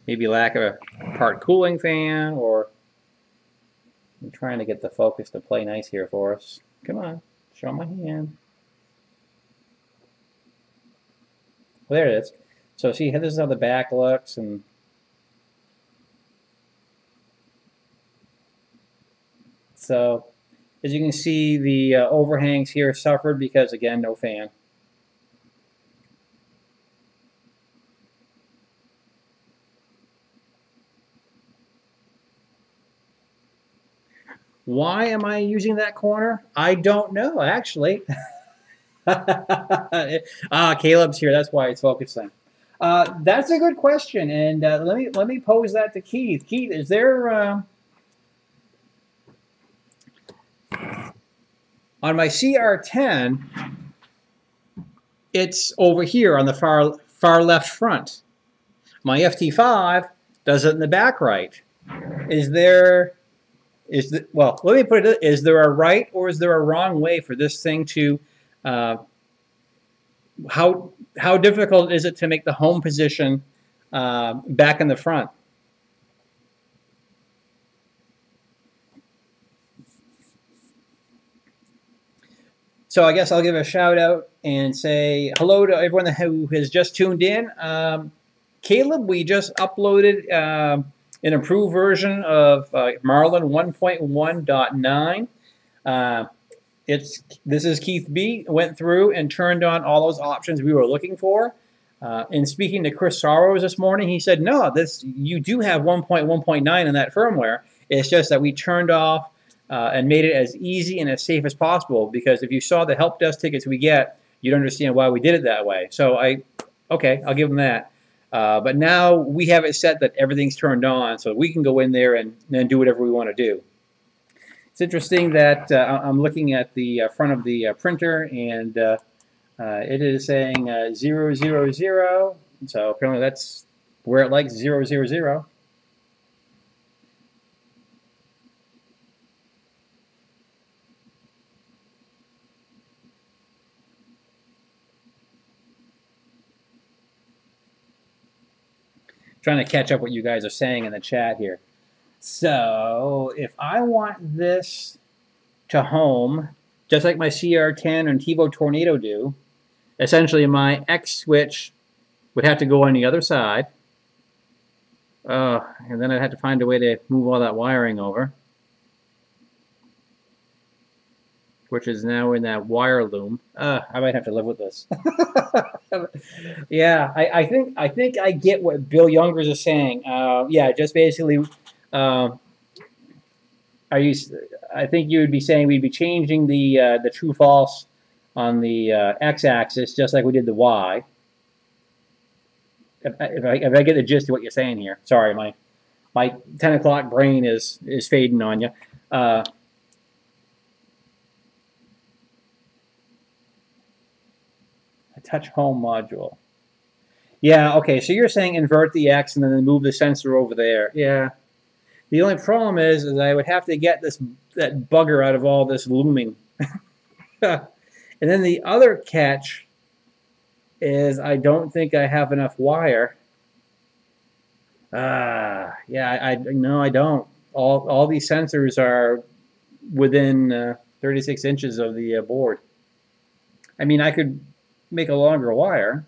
maybe lack of a part cooling fan, or I'm trying to get the focus to play nice here for us. Come on, show my hand. Well, there it is. So see, this is how the back looks, and so as you can see, the overhangs here suffered because, again, no fan. Why am I using that corner? I don't know, actually. Caleb's here. That's why it's focusing. That's a good question, and let me pose that to Keith. Keith, is there on my CR10? It's over here on the far left front. My FT5 does it in the back right. Well, let me put it, is there a right or is there a wrong way for this thing to, how difficult is it to make the home position back in the front? So I guess I'll give a shout out and say hello to everyone who has just tuned in. Caleb, we just uploaded an improved version of Marlin 1.1.9. This is Keith B. Went through and turned on all those options we were looking for. And speaking to Chris Sorrows this morning, he said, no, you do have 1.1.9 in that firmware. It's just that we turned off and made it as easy and as safe as possible, because if you saw the help desk tickets we get, you'd understand why we did it that way. So okay, I'll give them that. But now we have it set that everything's turned on, so we can go in there and do whatever we want to do. It's interesting that I'm looking at the front of the printer, and it is saying 000, so apparently that's where it likes 000. Trying to catch up what you guys are saying in the chat here. So if I want this to home, just like my CR10 and TiVo Tornado do, essentially my X switch would have to go on the other side. And then I'd have to find a way to move all that wiring over, which is now in that wire loom. I might have to live with this. Yeah, I think I get what Bill Youngers is saying. Yeah, just basically, are you? I think you would be saying we'd be changing the true false on the x-axis just like we did the y. If I get the gist of what you're saying here, sorry, my 10 o'clock brain is fading on you. A touch home module. Yeah, okay, so you're saying invert the X and then move the sensor over there. Yeah. The only problem is I would have to get that bugger out of all this looming. And then the other catch is I don't think I have enough wire. Yeah, no, I don't. All these sensors are within 36 inches of the board. I mean, I could make a longer wire.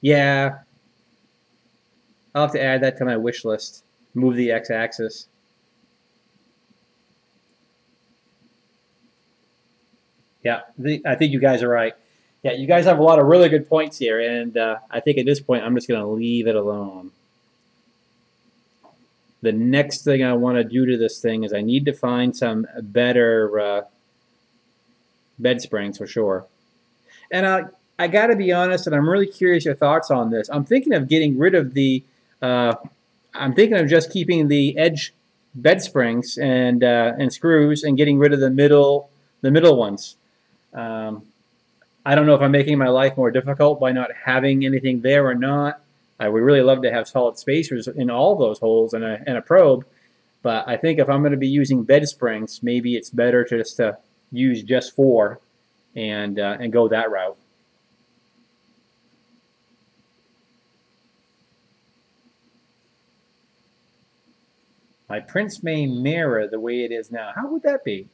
Yeah, I'll have to add that to my wish list. Move the x-axis. Yeah, I think you guys are right. Yeah, you guys have a lot of really good points here, and I think at this point I'm just going to leave it alone. The next thing I want to do to this thing is I need to find some better bed springs for sure. And I got to be honest, and I'm really curious your thoughts on this. I'm thinking of getting rid of I'm thinking of just keeping the edge bed springs and screws and getting rid of the middle ones. I don't know if I'm making my life more difficult by not having anything there or not. I would really love to have solid spacers in all those holes and a probe, but I think if I'm going to be using bed springs, maybe it's better to just use just 4 and go that route. My prints may mirror the way it is now. How would that be?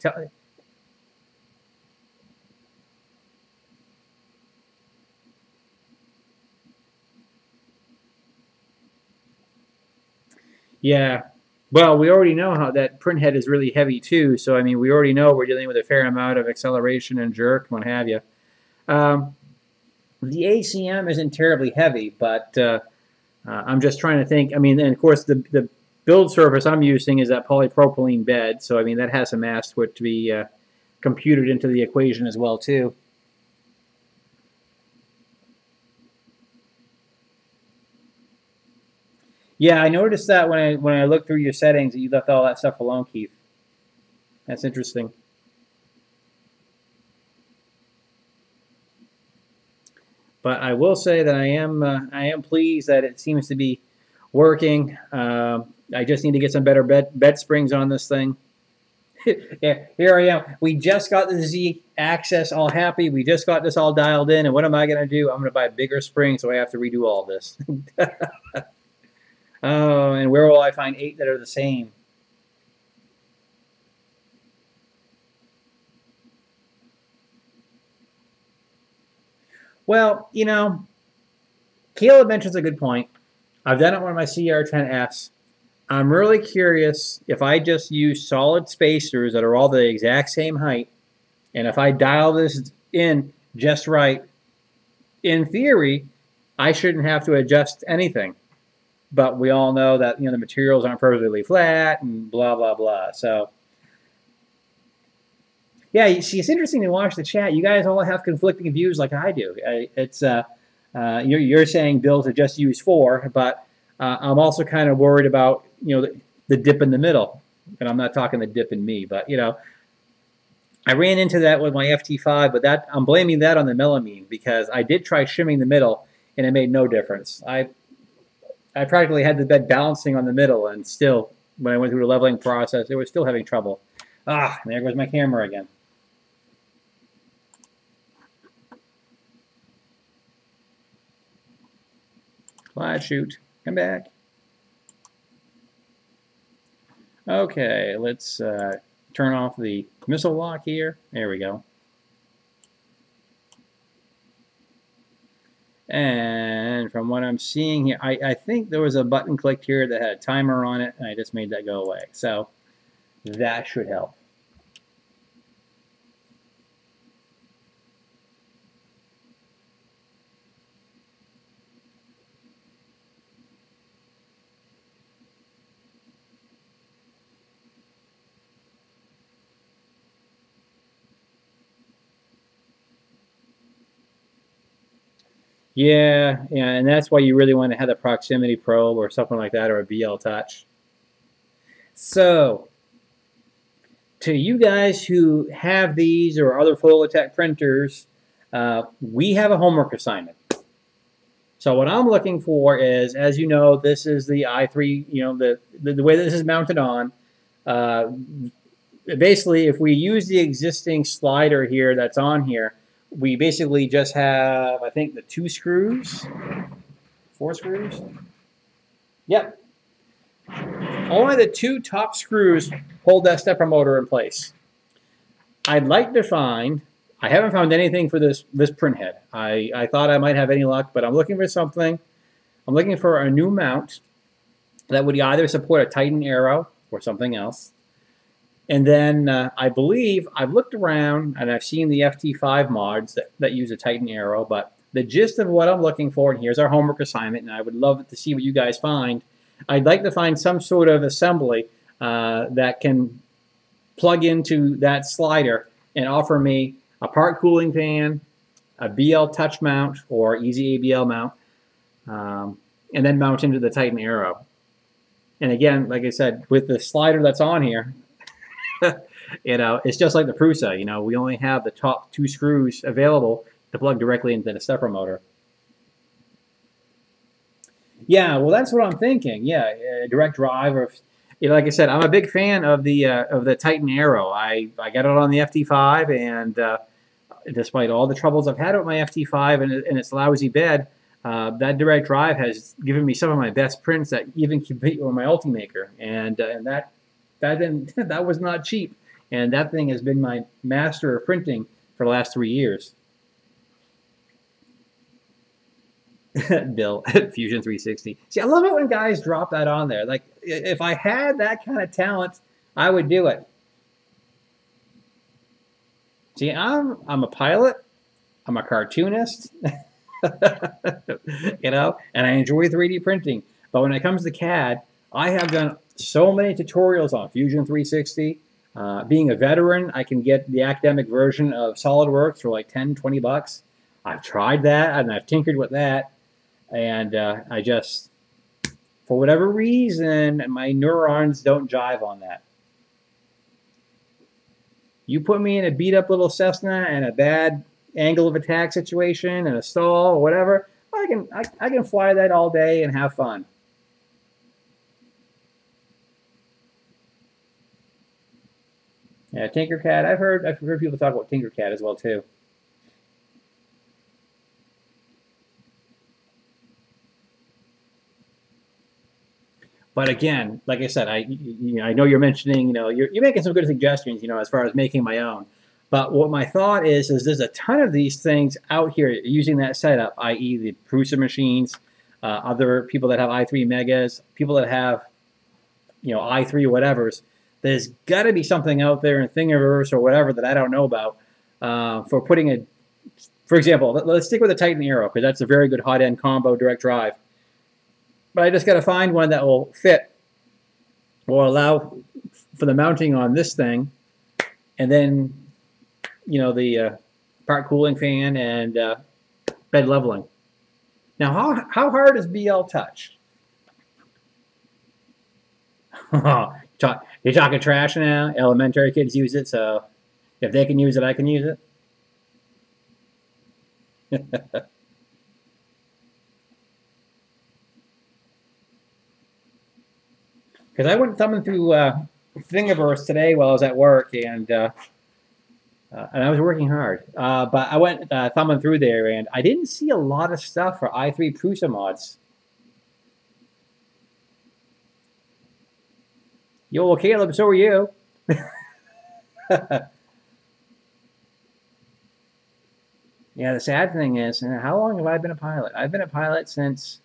Yeah. Well, we already know how that print head is really heavy too. So I mean, we already know we're dealing with a fair amount of acceleration and jerk, what have you. The ACM isn't terribly heavy, but I'm just trying to think. I mean, and of course, the build surface I'm using is that polypropylene bed. So I mean, that has some mass to it to be computed into the equation as well too. Yeah, I noticed that when I looked through your settings that you left all that stuff alone, Keith. That's interesting. But I will say that I am pleased that it seems to be working. I just need to get some better bed springs on this thing. Yeah, here I am. We just got the Z access all happy. We just got this all dialed in. And what am I going to do? I'm going to buy a bigger spring, so I have to redo all this. Oh, and where will I find 8 that are the same? Well, you know, Caleb mentions a good point. I've done it on my CR10S. I'm really curious if I just use solid spacers that are all the exact same height, and if I dial this in just right, in theory, I shouldn't have to adjust anything. But we all know that the materials aren't perfectly flat and blah blah blah. So yeah, you see, it's interesting to watch the chat. You guys all have conflicting views like I do. It's you're saying Bill to just use 4, but I'm also kind of worried about the dip in the middle, and I'm not talking the dip in me, but I ran into that with my FT5, but I'm blaming that on the melamine because I did try shimming the middle and it made no difference. I practically had the bed balancing on the middle, and still, when I went through the leveling process, it was still having trouble. There goes my camera again. Glide shoot. Come back. Okay, let's turn off the missile lock here. There we go. And from what I'm seeing here, I think there was a button clicked here that had a timer on it, and I just made that go away. So that should help. Yeah, and that's why you really want to have a proximity probe or something like that, or a BL Touch. So, to you guys who have these or other Folgertech printers, we have a homework assignment. So what I'm looking for is, as you know, this is the i3, the way that this is mounted on. Basically, if we use the existing slider here that's on here, we basically just have, I think, the 2 screws, 4 screws. Yep. Only the 2 top screws hold that stepper motor in place. I'd like to find, I haven't found anything for this print head. I thought I might have any luck, but I'm looking for something. I'm looking for a new mount that would either support a Titan Arrow or something else. And then I believe I've looked around and I've seen the FT-5 mods that use a Titan Arrow, but the gist of what I'm looking for, and here's our homework assignment, and I would love to see what you guys find. I'd like to find some sort of assembly that can plug into that slider and offer me a part cooling fan, a BL Touch mount or Easy ABL mount, and then mount into the Titan Arrow. And again, like I said, with the slider that's on here, it's just like the Prusa. We only have the top 2 screws available to plug directly into the stepper motor. Yeah, well, that's what I'm thinking. Yeah, direct drive, or like I said, I'm a big fan of the Titan Arrow. I got it on the FT-5, and despite all the troubles I've had with my FT-5 and its lousy bed, that direct drive has given me some of my best prints that even compete with my Ultimaker, and that was not cheap. And that thing has been my master of printing for the last 3 years. Bill, Fusion 360. See, I love it when guys drop that on there. Like, if I had that kind of talent, I would do it. See, I'm a pilot. I'm a cartoonist. And I enjoy 3D printing. But when it comes to CAD, I have done so many tutorials on Fusion 360. Being a veteran, I can get the academic version of SolidWorks for like 10, 20 bucks. I've tried that, and I've tinkered with that. And I just, for whatever reason, my neurons don't jive on that. You put me in a beat-up little Cessna and a bad angle of attack situation and a stall or whatever, I can fly that all day and have fun. Yeah, Tinkercad. I've heard people talk about Tinkercad as well too. But again, like I said, I know you're mentioning, you're making some good suggestions, as far as making my own. But what my thought is there's a ton of these things out here using that setup, i.e. the Prusa machines, other people that have i3 Megas, people that have, i3 whatevers. There's got to be something out there in Thingiverse or whatever that I don't know about for putting for example, let's stick with the Titan Arrow, because that's a very good hot-end combo direct drive. But I just got to find one that will fit, will allow for the mounting on this thing, and then, the part cooling fan and bed leveling. Now, how hard is BL Touch? You're talking trash now? Elementary kids use it, so if they can use it, I can use it. Because I went thumbing through Thingiverse today while I was at work, and I was working hard. But I went thumbing through there, and I didn't see a lot of stuff for i3 Prusa mods. Yo, well, Caleb, so are you. Yeah, the sad thing is, how long have I been a pilot? I've been a pilot since,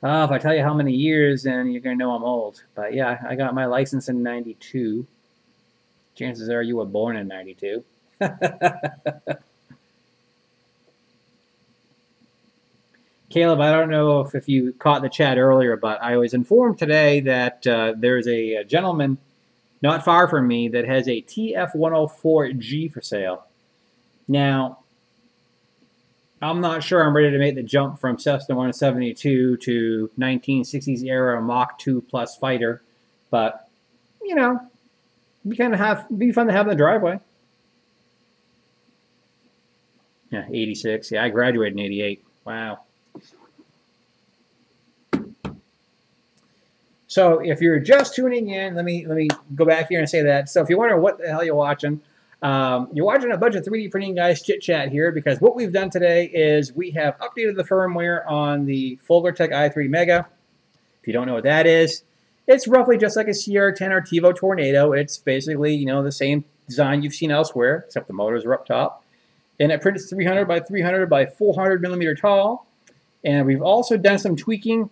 if I tell you how many years, then you're going to know I'm old. But yeah, I got my license in 92. Chances are you were born in 92. Caleb, I don't know if you caught the chat earlier, but I was informed today that there's a gentleman not far from me that has a TF-104G for sale. Now, I'm not sure I'm ready to make the jump from Cessna 172 to 1960s era Mach 2 plus fighter, but you know, be fun to have in the driveway. Yeah, 86. Yeah, I graduated in 88. Wow. So if you're just tuning in, let me go back here and say that. So if you wonder what the hell you're watching a bunch of 3D printing guys chit chat here, because what we've done today is we have updated the firmware on the Folgertech i3 Mega. If you don't know what that is, it's roughly just like a CR10 or TiVo Tornado. It's basically, you know, the same design you've seen elsewhere, except the motors are up top. And it prints 300 by 300 by 400 millimeter tall. And we've also done some tweaking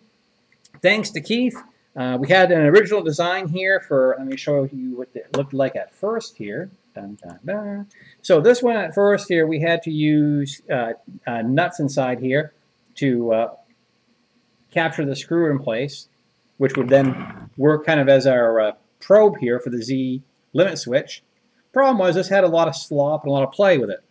thanks to Keith. We had an original design here for, let me show you what it looked like at first here. Dun, dun, dun. So this one at first here, we had to use nuts inside here to capture the screw in place, which would then work kind of as our probe here for the Z limit switch. Problem was this had a lot of slop and a lot of play with it.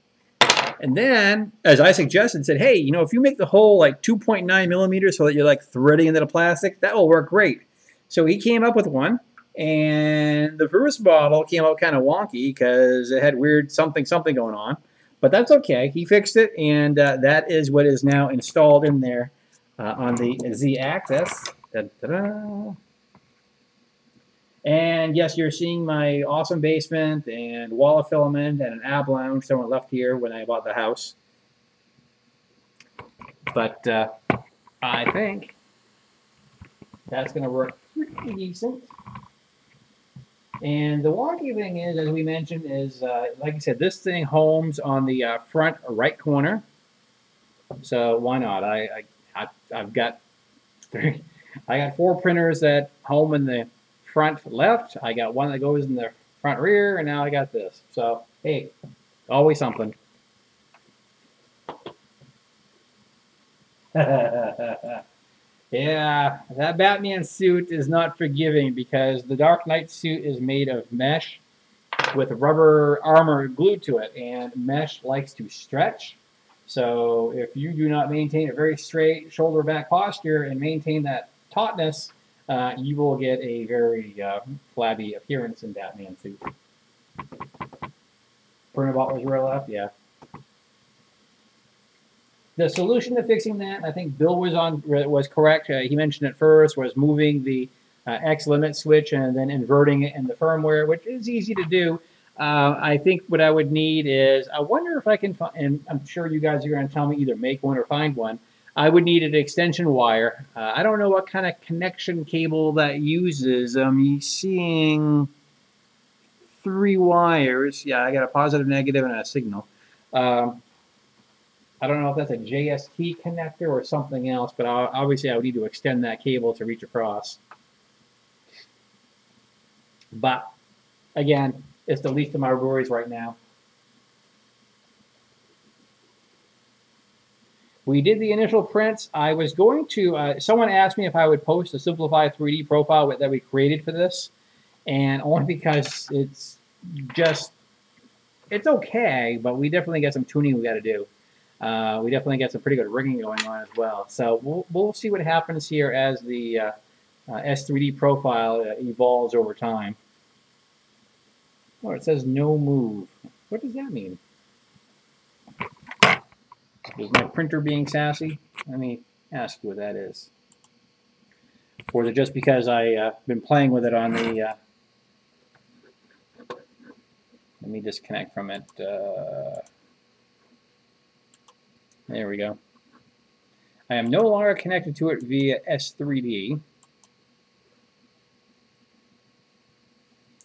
And then, as I suggested, said, hey, you know, if you make the hole like 2.9 millimeters so that you're like threading into the plastic, that will work great. So he came up with one, and the first model came out kind of wonky because it had weird something going on. But that's okay. He fixed it, and that is what is now installed in there on the Z-axis. Da-da-da. And yes, you're seeing my awesome basement and wall of filament and an ab lounge someone left here when I bought the house. But I think that's going to work pretty decent. And the wonky thing is, as we mentioned, is like I said, this thing homes on the front right corner. So why not? I've got I got 4 printers that home in the front left. I got one that goes in the front rear, and now I got this. So hey, always something. Yeah, that Batman suit is not forgiving because the Dark Knight suit is made of mesh with rubber armor glued to it, and mesh likes to stretch. So if you do not maintain a very straight shoulder back posture and maintain that tautness, you will get a very flabby appearance in Batman suit. Printer was real left, yeah. The solution to fixing that, I think Bill was correct. He mentioned it first, was moving the X limit switch and then inverting it in the firmware, which is easy to do. I think what I would need is, I wonder if I can find, and I'm sure you guys are going to tell me either make one or find one. I would need an extension wire. I don't know what kind of connection cable that uses. I'm seeing 3 wires. Yeah, I got a positive, negative, and a signal. I don't know if that's a JST connector or something else, but obviously I would need to extend that cable to reach across. But again, it's the least of my worries right now. We did the initial prints. I was going to, someone asked me if I would post a simplified 3D profile that we created for this, and only because it's okay, but we definitely got some tuning we got to do. We definitely got some pretty good rigging going on as well. So we'll see what happens here as the S3D profile evolves over time. Oh, it says no move. What does that mean? Is my printer being sassy? Let me ask you what that is. Or is it just because I've been playing with it on the... let me disconnect from it. There we go. I am no longer connected to it via S3D.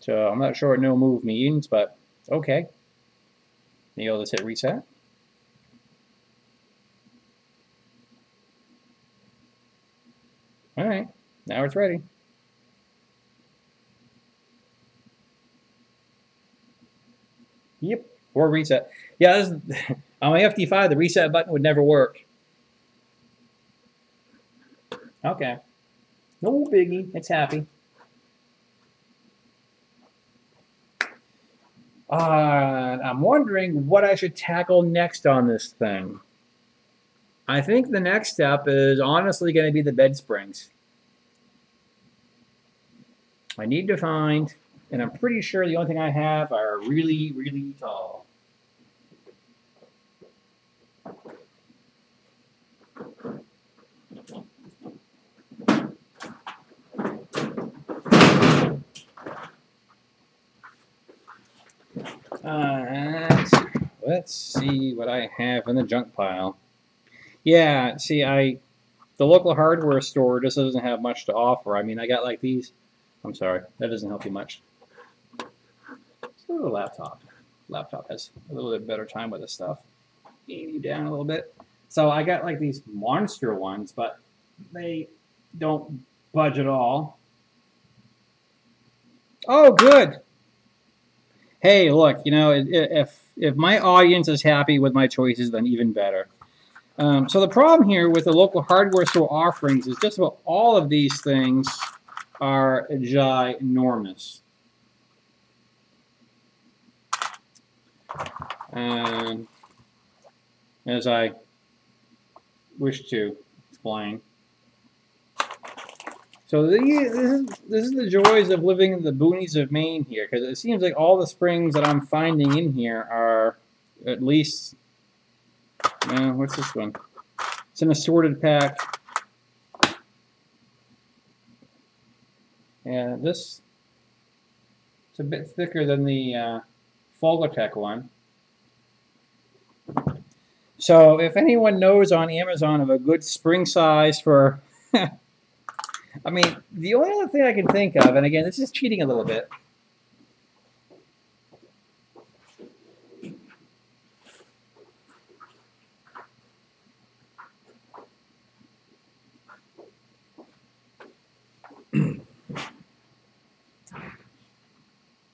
So I'm not sure what no move means, but okay. Maybe I'll just hit reset. Now it's ready. Yep, or reset. Yeah, this is, on my FT-i3, the reset button would never work. Okay. No biggie. It's happy. I'm wondering what I should tackle next on this thing. I think the next step is honestly going to be the bed springs. I need to find, and I'm pretty sure the only thing I have are really, really tall. Let's see what I have in the junk pile. Yeah, see, the local hardware store just doesn't have much to offer. I mean, I got like these. I'm sorry, that doesn't help you much. Let's go to the laptop. Laptop has a little bit better time with this stuff. Aim you down a little bit. So I got like these monster ones, but they don't budge at all. Oh, good. Hey, look, you know, if my audience is happy with my choices, then even better. So the problem here with the local hardware store offerings is just about all of these things are ginormous. And as I wish to explain. So this is the joys of living in the boonies of Maine here, because it seems like all the springs that I'm finding in here are at least, what's this one? It's an assorted pack. And this, it's a bit thicker than the Folgertech one. So if anyone knows on Amazon of a good spring size for, I mean, the only other thing I can think of, and again, this is cheating a little bit.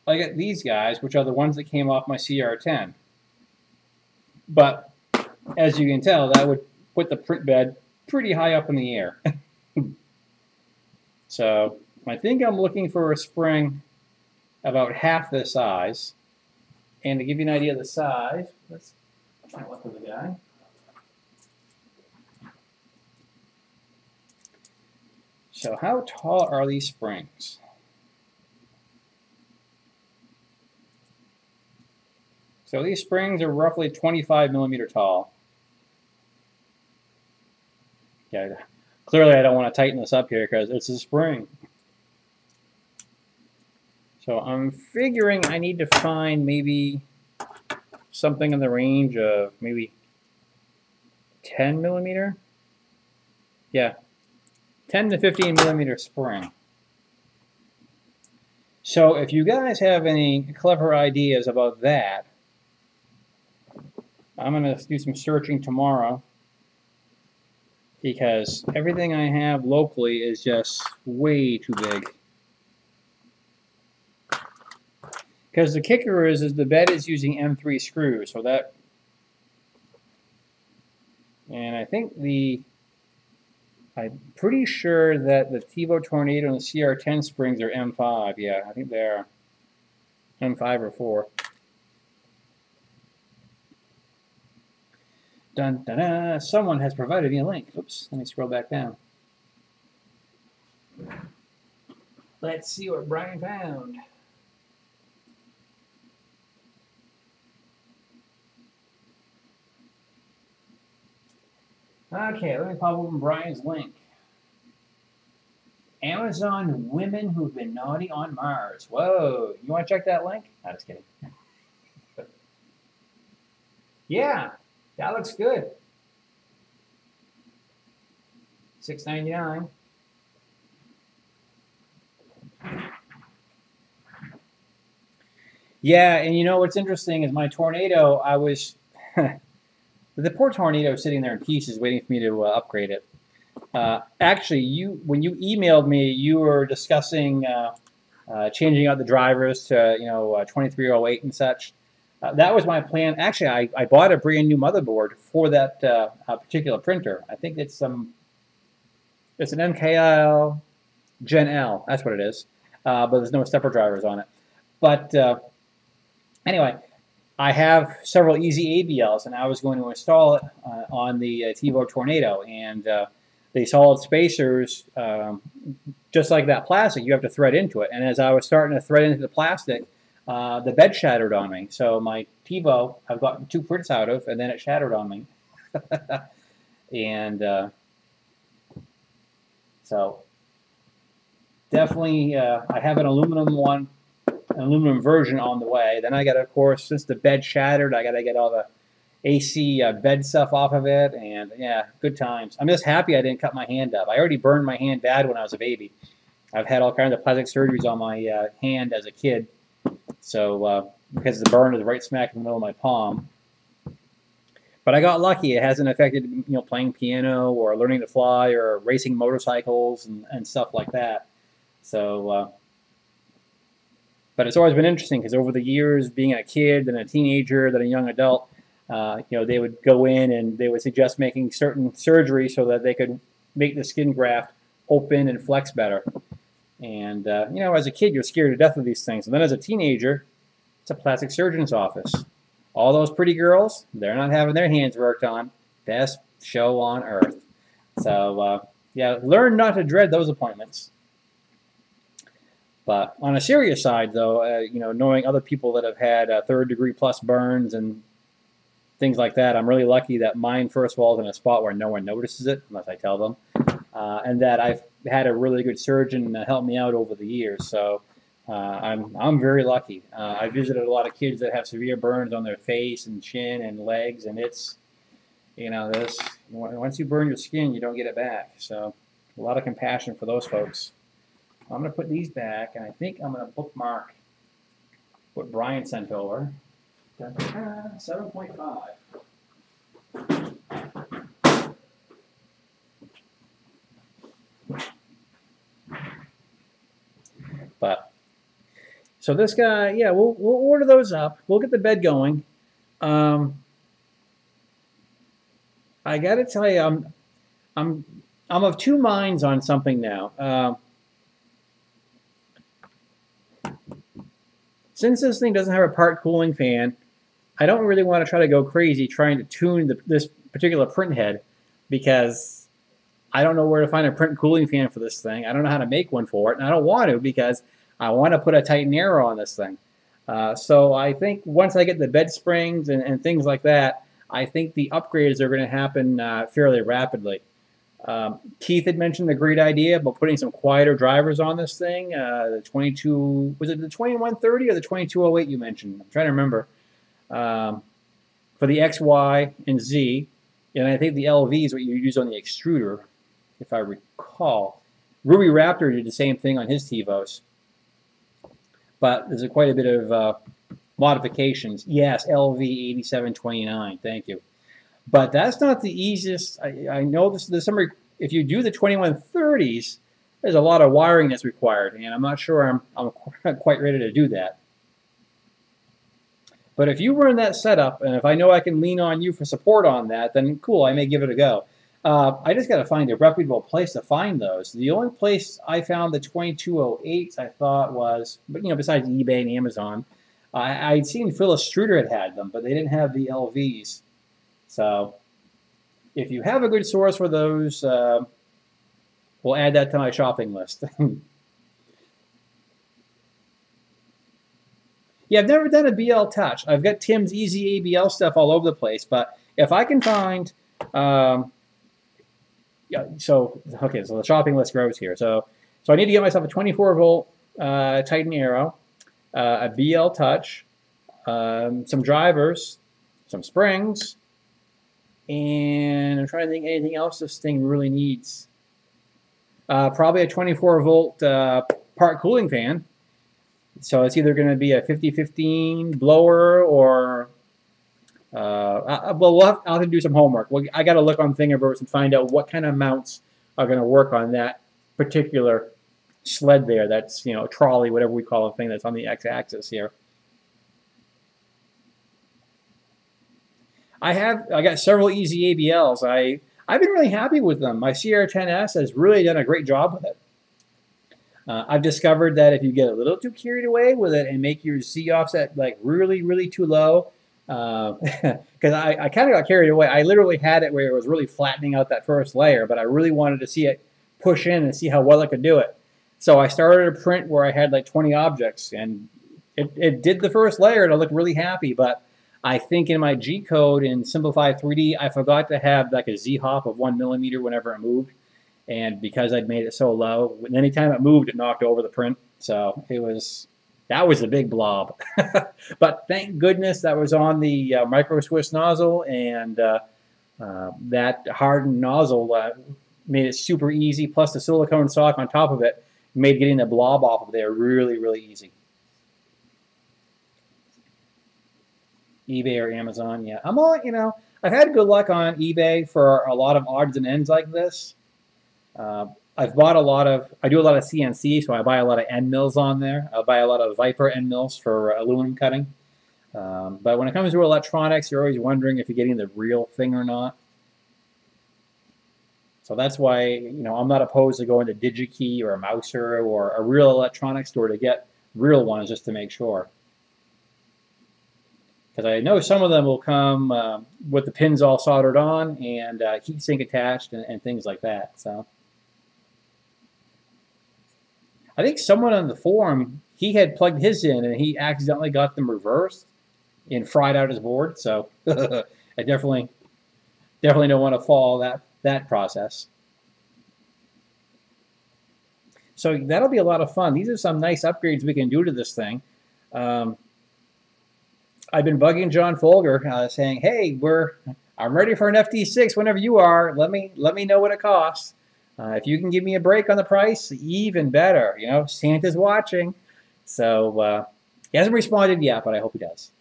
I get these guys, which are the ones that came off my CR10. But as you can tell, that would put the print bed pretty high up in the air. So I think I'm looking for a spring about half this size. And to give you an idea of the size, let's try to look at the guy. So how tall are these springs? So these springs are roughly 25 millimeter tall. Yeah, clearly I don't want to tighten this up here because it's a spring. So I'm figuring I need to find maybe something in the range of maybe 10 millimeter. Yeah, 10 to 15 millimeter spring. So if you guys have any clever ideas about that, I'm going to do some searching tomorrow, because everything I have locally is just way too big. Because the kicker is the bed is using M3 screws, so that, and I think I'm pretty sure that the TiVo Tornado and the CR10 springs are M5. Yeah, I think they are M5 or 4. Dun, dun, dun. Someone has provided me a link. Oops, let me scroll back down. Let's see what Brian found. Okay, let me pop open Brian's link. Amazon women who've been naughty on Mars. Whoa, you want to check that link? No, just kidding. Yeah. That looks good. $6.99. Yeah, and you know what's interesting is my Tornado, I was... the poor Tornado is sitting there in pieces waiting for me to upgrade it. Actually, when you emailed me, you were discussing changing out the drivers to 2308 and such. That was my plan. Actually, I bought a brand new motherboard for that particular printer. I think it's an MKL Gen L. That's what it is. But there's no stepper drivers on it. But anyway, I have several easy ABLs, and I was going to install it on the TiVo Tornado. And the solid spacers, just like that plastic, you have to thread into it. And as I was starting to thread into the plastic, the bed shattered on me. So my TiVo, I've gotten 2 prints out of, and then it shattered on me. And so definitely, I have an aluminum version on the way. Then I got to, of course, since the bed shattered, I got to get all the AC bed stuff off of it, and yeah, good times. I'm just happy I didn't cut my hand up. I already burned my hand bad when I was a baby. I've had all kinds of plastic surgeries on my hand as a kid, so because the burn is right smack in the middle of my palm. But I got lucky. It hasn't affected playing piano or learning to fly or racing motorcycles and stuff like that. So, but it's always been interesting because over the years, being a kid, then a teenager, then a young adult, they would go in and they would suggest making certain surgery so that they could make the skin graft open and flex better. And, as a kid, you're scared to death of these things. And then as a teenager, it's a plastic surgeon's office. All those pretty girls, they're not having their hands worked on. Best show on earth. So, yeah, learn not to dread those appointments. But on a serious side, though, knowing other people that have had 3rd-degree plus burns and things like that, I'm really lucky that mine, first of all, is in a spot where no one notices it, unless I tell them, and that I've had a really good surgeon help me out over the years. So I'm very lucky. I visited a lot of kids that have severe burns on their face and chin and legs, and it's, once you burn your skin, you don't get it back. So a lot of compassion for those folks. I'm going to put these back, and I think I'm going to bookmark what Brian sent over. 7.5. But so this guy, yeah, we'll order those up. We'll get the bed going. I got to tell you, I'm of 2 minds on something now. Since this thing doesn't have a part cooling fan, I don't really want to try to go crazy trying to tune this particular print head because I don't know where to find a print cooling fan for this thing. I don't know how to make one for it, and I don't want to because I want to put a Titan Aero on this thing. So I think once I get the bed springs and things like that, I think the upgrades are going to happen fairly rapidly. Keith had mentioned a great idea about putting some quieter drivers on this thing. The 22, was it the 2130 or the 2208 you mentioned? I'm trying to remember. For the X, Y, and Z, and I think the LV is what you use on the extruder, if I recall. Ruby Raptor did the same thing on his TiVos. But there's quite a bit of modifications. Yes, LV 8729, thank you. But that's not the easiest. I know there's some, if you do the 2130s, there's a lot of wiring that's required, and I'm not sure I'm quite ready to do that. But if you run that setup, and if I know I can lean on you for support on that, then cool, I may give it a go. I just got to find a reputable place to find those. The only place I found the 2208s I thought was, but besides eBay and Amazon, I'd seen Phyllis Struder had them, but they didn't have the LVs. So if you have a good source for those, we'll add that to my shopping list. Yeah, I've never done a BL Touch. I've got Tim's easy ABL stuff all over the place, but if I can find, so the shopping list grows here. So I need to get myself a 24-volt Titan Aero, a BL Touch, some drivers, some springs, and I'm trying to think anything else this thing really needs. Probably a 24-volt part cooling fan. So it's either going to be a 5015 blower or, well, I'll have to do some homework. I got to look on Thingiverse and find out what kind of mounts are going to work on that particular sled there. That's, you know, a trolley, whatever we call a thing that's on the x-axis here. I got several easy ABLs. I've been really happy with them. My CR10S has really done a great job with it. I've discovered that if you get a little too carried away with it and make your Z offset like really, really too low, because I kind of got carried away. I literally had it where it was really flattening out that first layer, but I really wanted to see it push in and see how well I could do it. So I started a print where I had like 20 objects, and it did the first layer, and I looked really happy. But I think in my G code in Simplify 3D, I forgot to have like a Z hop of 1 millimeter whenever it moved. And because I'd made it so low, anytime it moved, it knocked over the print. So that was a big blob. But thank goodness that was on the Micro Swiss nozzle, and that hardened nozzle made it super easy. Plus the silicone sock on top of it made getting the blob off of there really, really easy. eBay or Amazon, yeah. I'm all, you know, I've had good luck on eBay for a lot of odds and ends like this. I've bought I do a lot of CNC, so I buy a lot of end mills on there. I buy a lot of Viper end mills for aluminum cutting. But when it comes to electronics, you're always wondering if you're getting the real thing or not. So that's why, you know, I'm not opposed to going to DigiKey or a Mouser or a real electronics store to get real ones just to make sure. Because I know some of them will come with the pins all soldered on and heatsink attached and things like that. So I think someone on the forum, he had plugged his in and he accidentally got them reversed and fried out his board. So I definitely don't want to follow that process. So that'll be a lot of fun. These are some nice upgrades we can do to this thing. I've been bugging John Folger, saying, "Hey, I'm ready for an FT6 whenever you are. Let me know what it costs. If you can give me a break on the price, even better. You know, Santa's watching." So he hasn't responded yet, but I hope he does.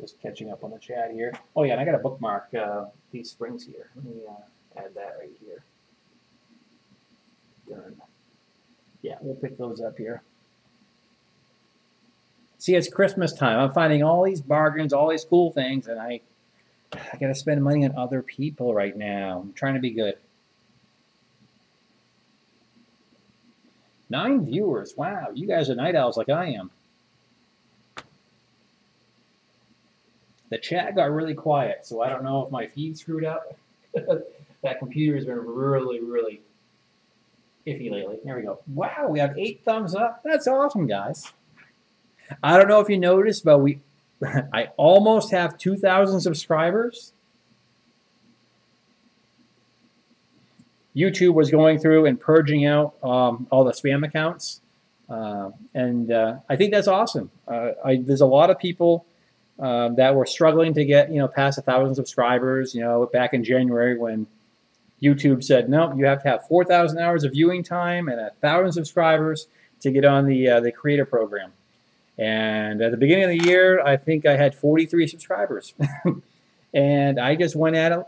Just catching up on the chat here. Oh yeah, and I got to bookmark these springs here. Let me add that right here. Done. Yeah, we'll pick those up here. See, it's Christmas time. I'm finding all these bargains, all these cool things, and I got to spend money on other people right now. I'm trying to be good. 9 viewers. Wow, you guys are night owls like I am. The chat got really quiet, so I don't know if my feed screwed up. That computer has been really, really iffy lately. There we go. Wow, we have 8 thumbs up. That's awesome, guys. I don't know if you noticed, but I almost have 2,000 subscribers. YouTube was going through and purging out all the spam accounts, and I think that's awesome. There's a lot of people that were struggling to get, past 1,000 subscribers. Back in January when YouTube said, no, you have to have 4,000 hours of viewing time and 1,000 subscribers to get on the creator program. And at the beginning of the year, I think I had 43 subscribers. And I just went at it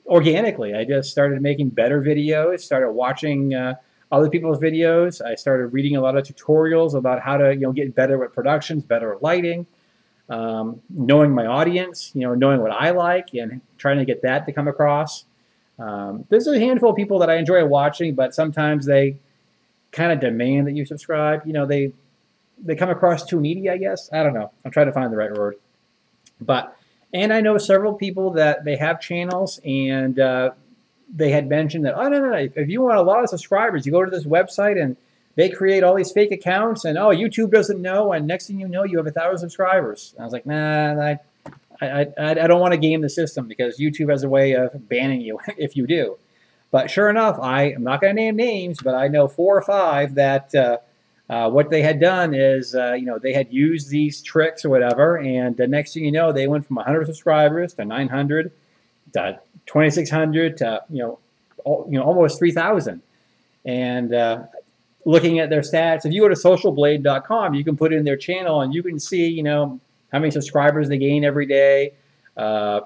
organically. I just started making better videos, started watching other people's videos. I started reading a lot of tutorials about how to get better with productions, better at lighting, knowing my audience, knowing what I like and trying to get that to come across. There's a handful of people that I enjoy watching, but sometimes they kind of demand that you subscribe. They come across too needy, I guess. I don't know. I'm trying to find the right word. And I know several people that they have channels, and they had mentioned that, oh, no, if you want a lot of subscribers, you go to this website and they create all these fake accounts, and, oh, YouTube doesn't know, and next thing you know, you have 1,000 subscribers. And I was like, nah, I don't want to game the system because YouTube has a way of banning you if you do. But sure enough, I'm not going to name names, but I know 4 or 5 that what they had done is, they had used these tricks or whatever, and the next thing you know, they went from 100 subscribers to 900 to 2,600 to almost 3,000. And looking at their stats, if you go to socialblade.com, you can put in their channel and you can see how many subscribers they gain every day,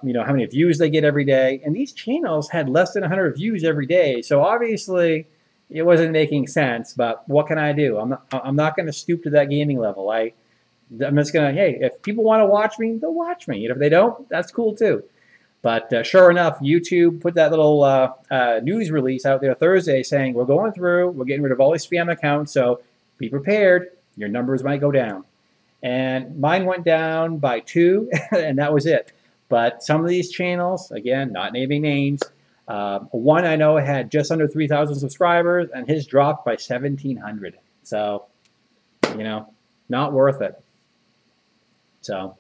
you know, how many views they get every day. And these channels had less than 100 views every day. So obviously it wasn't making sense, but what can I do? I'm not going to stoop to that gaming level. I'm just going to, hey, if people want to watch me, they'll watch me. And if they don't, that's cool too. But sure enough, YouTube put that little news release out there Thursday saying, we're going through, we're getting rid of all these spam accounts, so be prepared, your numbers might go down. And mine went down by 2, and that was it. But some of these channels, again, not naming names, one I know had just under 3,000 subscribers, and his dropped by 1,700. So, you know, not worth it. So,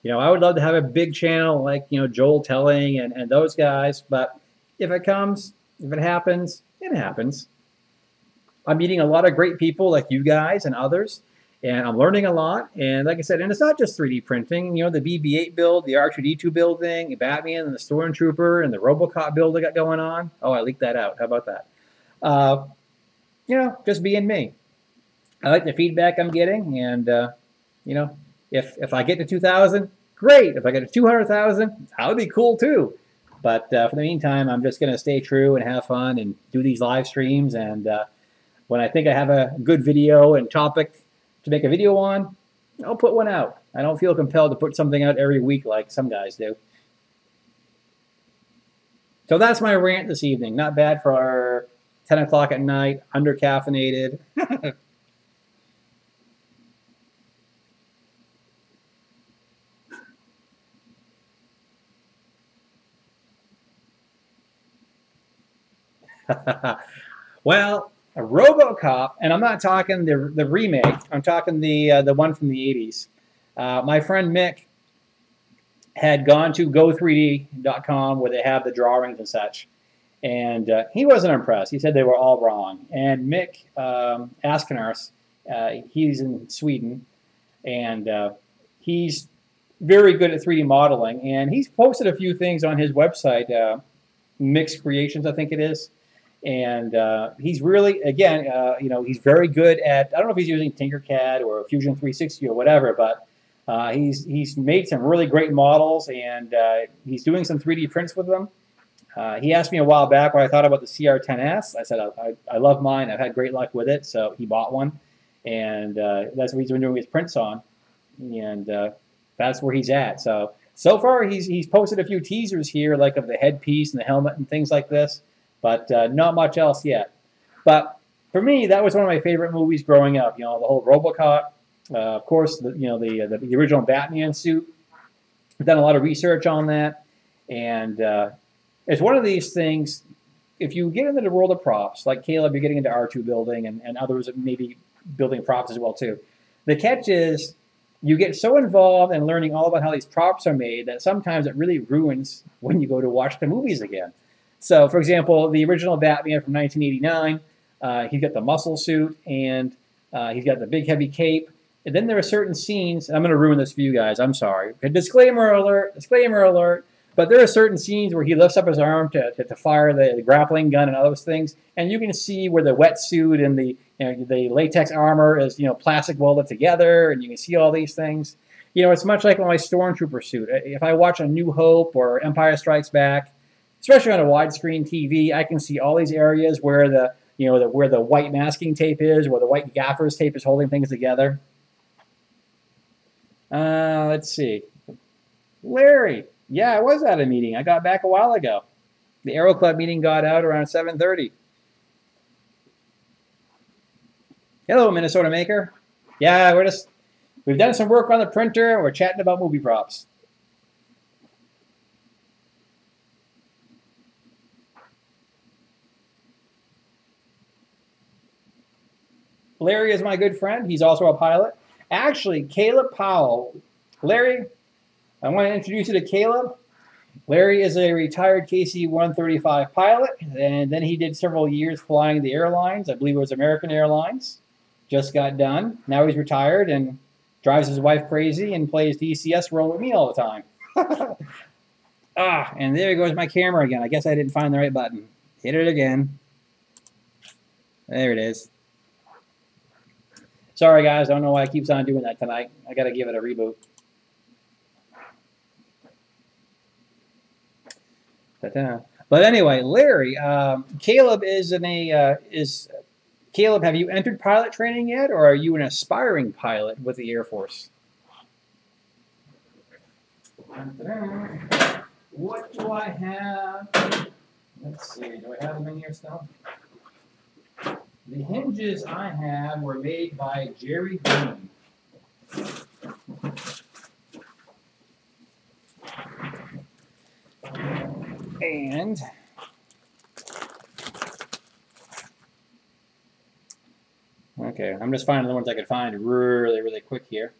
you know, I would love to have a big channel like, you know, Joel Telling and those guys, but if it comes, if it happens, it happens. I'm meeting a lot of great people like you guys and others, and I'm learning a lot. And like I said, and it's not just 3D printing. You know, the BB-8 build, the R2-D2 building, Batman and the Stormtrooper, and the Robocop build I got going on. Oh, I leaked that out. How about that? You know, just being me. I like the feedback I'm getting, and you know, if I get to 2,000, great. If I get to 200,000, that would be cool too. But for the meantime, I'm just going to stay true and have fun and do these live streams. And when I think I have a good video and topic to make a video on, I'll put one out. I don't feel compelled to put something out every week like some guys do. So that's my rant this evening. Not bad for 10 o'clock at night, under-caffeinated. Well, a RoboCop, and I'm not talking the remake. I'm talking the one from the 80s. My friend Mick had gone to go3d.com where they have the drawings and such, and he wasn't impressed. He said they were all wrong. And Mick Askenars, he's in Sweden, and he's very good at 3D modeling, and he's posted a few things on his website, Mick's Creations, I think it is. And he's really, again, you know, he's very good at, I don't know if he's using Tinkercad or Fusion 360 or whatever, but he's made some really great models, and he's doing some 3D prints with them. He asked me a while back what I thought about the CR10S. I said, I love mine. I've had great luck with it. So he bought one, and that's what he's been doing his prints on. And that's where he's at. So far, he's posted a few teasers here, like of the headpiece and the helmet and things like this. But not much else yet. But for me, that was one of my favorite movies growing up. You know, the whole RoboCop, of course, the original Batman suit. I've done a lot of research on that, and it's one of these things. If you get into the world of props, like Caleb, you're getting into R2 building, and others maybe building props as well too. The catch is you get so involved in learning all about how these props are made that sometimes it really ruins when you go to watch the movies again. So, for example, the original Batman from 1989, he's got the muscle suit, and he's got the big heavy cape. And then there are certain scenes, and I'm going to ruin this for you guys, I'm sorry. Disclaimer alert, disclaimer alert. But there are certain scenes where he lifts up his arm to fire the grappling gun and all those things, and you can see where the wetsuit and the latex armor is, you know, plastic welded together, and you can see all these things. You know, it's much like my Stormtrooper suit. If I watch A New Hope or Empire Strikes Back, especially on a widescreen TV, I can see all these areas where where the white masking tape is, where the white gaffer's tape is holding things together. Let's see. Larry. Yeah, I was at a meeting. I got back a while ago. The Aero Club meeting got out around 7:30. Hello, Minnesota Maker. Yeah, we've done some work on the printer, and we're chatting about movie props. Larry is my good friend. He's also a pilot. Actually, Caleb Powell. Larry, I want to introduce you to Caleb. Larry is a retired KC-135 pilot, and then he did several years flying the airlines. I believe it was American Airlines. Just got done. Now he's retired and drives his wife crazy and plays DCS role with me all the time. And there goes my camera again. I guess I didn't find the right button. Hit it again. There it is. Sorry, guys. I don't know why it keeps on doing that tonight. I got to give it a reboot. Ta-ta. But anyway, Larry, Caleb is in a Caleb, have you entered pilot training yet, or are you an aspiring pilot with the Air Force? What do I have? Let's see, do I have them in here still? The hinges I have were made by Jerry Green. And okay, I'm just finding the ones I could find really, really quick here.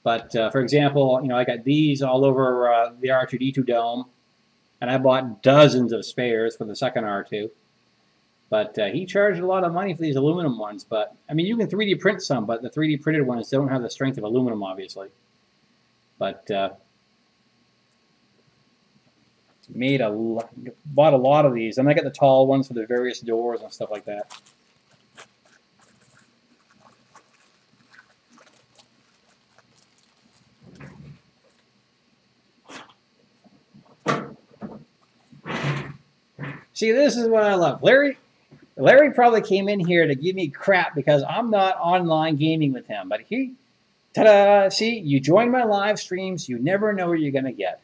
But for example, I got these all over the R2-D2 dome, and I bought dozens of spares for the second R2. But he charged a lot of money for these aluminum ones. But I mean, you can 3D print some, but the 3D printed ones don't have the strength of aluminum, obviously. But bought a lot of these, and I got the tall ones for the various doors and stuff like that. See, this is what I love. Larry probably came in here to give me crap because I'm not online gaming with him. But ta-da, see, you join my live streams, you never know what you're going to get.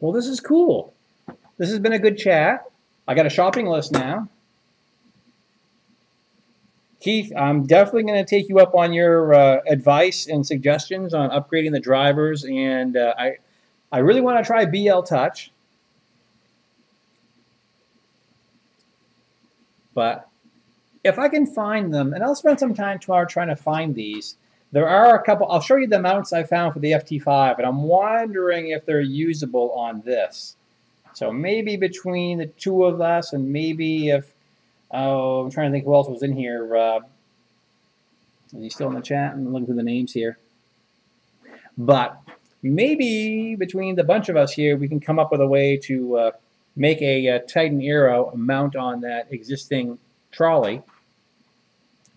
Well, this is cool. This has been a good chat. I got a shopping list now. Keith, I'm definitely going to take you up on your advice and suggestions on upgrading the drivers, and I really want to try BL Touch. But if I can find them, and I'll spend some time tomorrow trying to find these, there are a couple. I'll show you the mounts I found for the FT5, and I'm wondering if they're usable on this. So maybe between the two of us, and maybe if I'm trying to think who else was in here. Is he still in the chat? I'm looking through the names here. But maybe between the bunch of us here, we can come up with a way to make a Titan Aero mount on that existing trolley,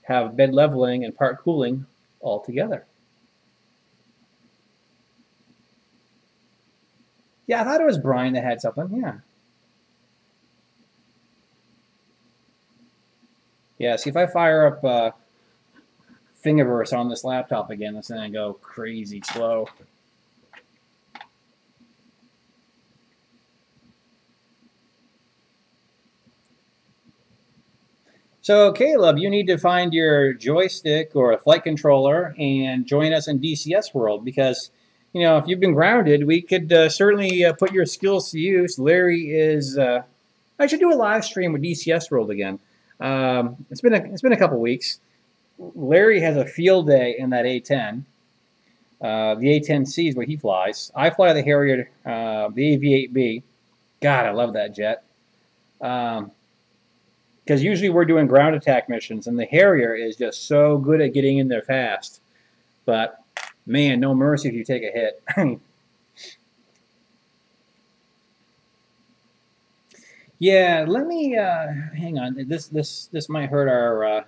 have bed leveling and part cooling all together. Yeah, I thought it was Brian that had something. Yeah. Yeah, see, if I fire up Thingiverse on this laptop again, it's going to go crazy slow. So, Caleb, you need to find your joystick or a flight controller and join us in DCS World because, if you've been grounded, we could certainly put your skills to use. Larry is... I should do a live stream with DCS World again. It's been a couple weeks. Larry has a field day in that A10. The A10C is what he flies. I fly the Harrier, the AV-8B. God, I love that jet. Because usually we're doing ground attack missions, and the Harrier is just so good at getting in there fast. But, man, no mercy if you take a hit. Yeah, let me hang on. This might hurt our.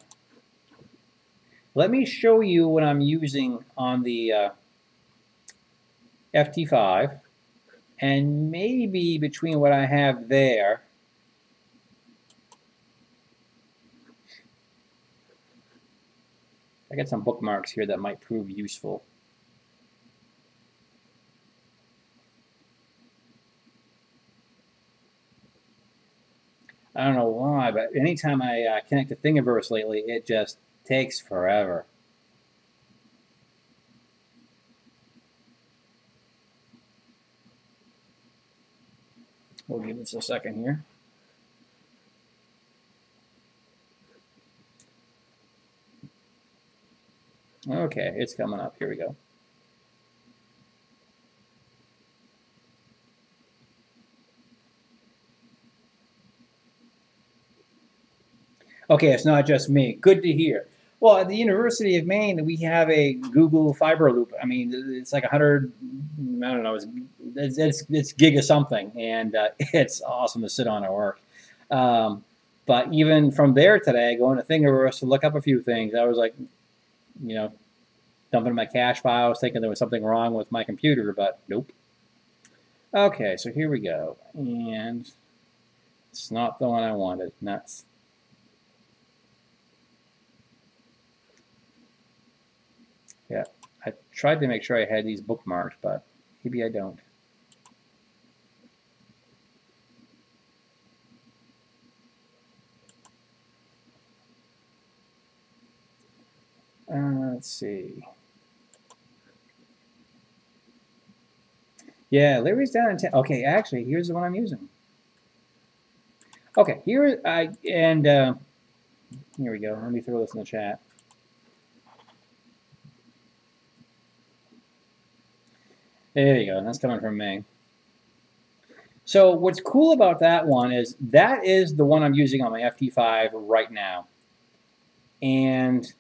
Let me show you what I'm using on the FT5, and maybe between what I have there. I got some bookmarks here that might prove useful. I don't know why, but anytime I connect to Thingiverse lately, it just takes forever. We'll give this a second here. Okay, it's coming up. Here we go. Okay, it's not just me. Good to hear. Well, at the University of Maine, we have a Google Fiber Loop. I mean, it's like 100, I don't know, it's gig of something, and it's awesome to sit on at work. But even from there today, going to Thingiverse to look up a few things, I was like, you know, dumping my cache files, thinking there was something wrong with my computer, but nope. Okay, so here we go. And it's not the one I wanted. Nuts. Yeah, I tried to make sure I had these bookmarked, but maybe I don't. Let's see. Yeah, Larry's down in town. Okay, actually, here's the one I'm using. Okay, here here we go. Let me throw this in the chat. There you go. That's coming from me. So what's cool about that one is that is the one I'm using on my FT5 right now. And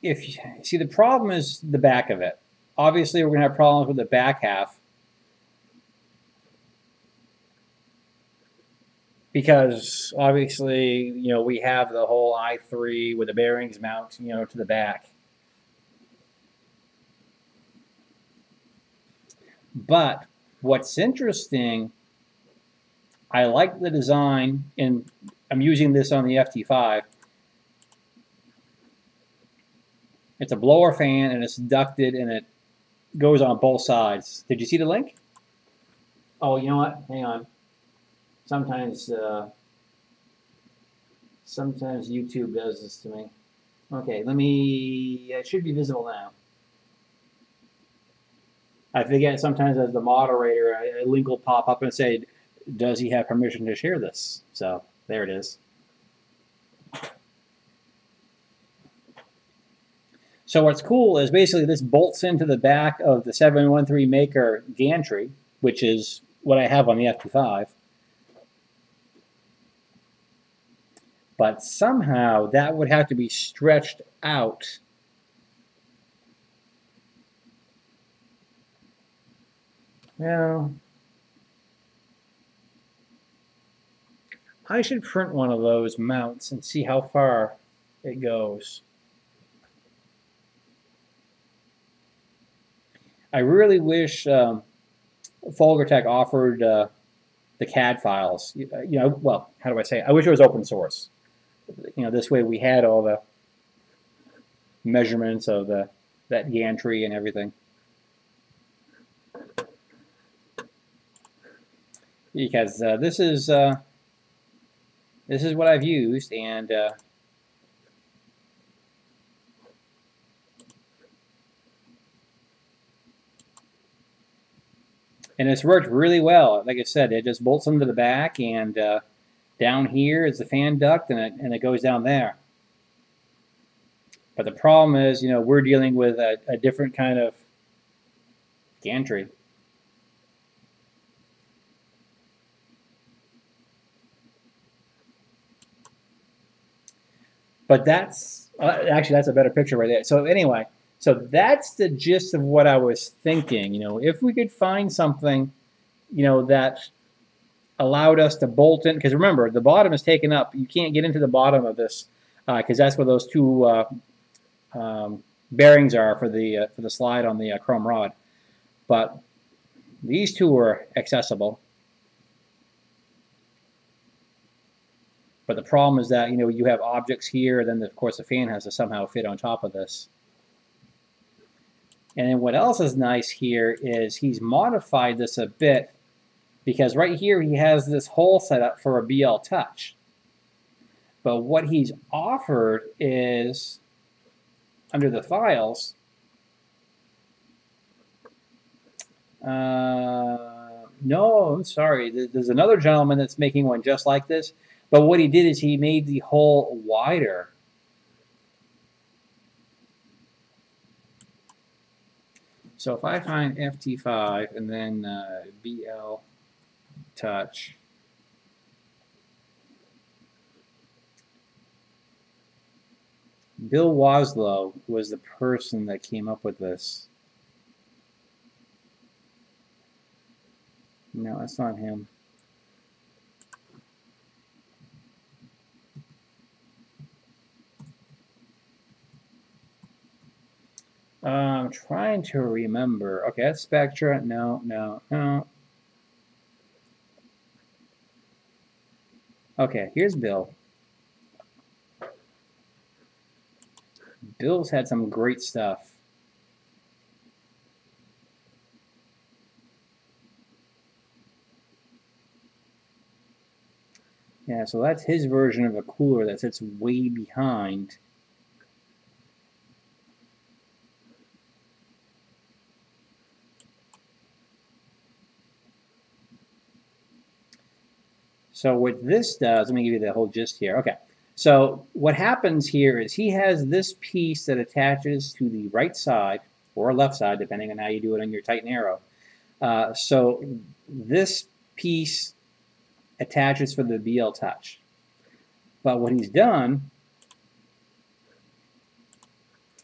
if you see, the problem is the back of it. Obviously, we're going to have problems with the back half because obviously, you know, we have the whole i3 with the bearings mount, you know, to the back. But what's interesting, I like the design, and I'm using this on the FT5. It's a blower fan, and it's ducted, and it goes on both sides. Did you see the link? Oh, you know what? Hang on. Sometimes YouTube does this to me. Okay, let me. It should be visible now. I forget sometimes as the moderator, a link will pop up and say, "Does he have permission to share this?" So there it is. So what's cool is basically this bolts into the back of the 713 Maker gantry, which is what I have on the FT5. But somehow that would have to be stretched out. Well, I should print one of those mounts and see how far it goes. I really wish Folgertech offered the CAD files. You know, well, how do I say it? I wish it was open source. You know, this way we had all the measurements of that gantry and everything. Because this is what I've used, and it's worked really well. Like I said, it just bolts into the back, and down here is the fan duct, and it goes down there. But the problem is, you know, we're dealing with a different kind of gantry. But that's actually, that's a better picture right there. So anyway, so that's the gist of what I was thinking. You know, if we could find something, you know, that allowed us to bolt in, because remember, the bottom is taken up. You can't get into the bottom of this because that's where those two bearings are for the slide on the chrome rod. But these two are accessible. But the problem is that, you know, you have objects here, then of course the fan has to somehow fit on top of this. And then what else is nice here is he's modified this a bit, because right here he has this hole set up for a BL Touch. But what he's offered is, under the files, no, I'm sorry, there's another gentleman that's making one just like this. But what he did is he made the hole wider. So if I find FT5 and then BL Touch, Bill Waslow was the person that came up with this. No, that's not him. I'm trying to remember. Okay, that's Spectra. No, no, no. Okay, here's Bill. Bill's had some great stuff. Yeah, so that's his version of a cooler that sits way behind. So what this does, let me give you the whole gist here. Okay, so what happens here is he has this piece that attaches to the right side or left side, depending on how you do it on your Titan Arrow. So this piece attaches for the BL Touch. But what he's done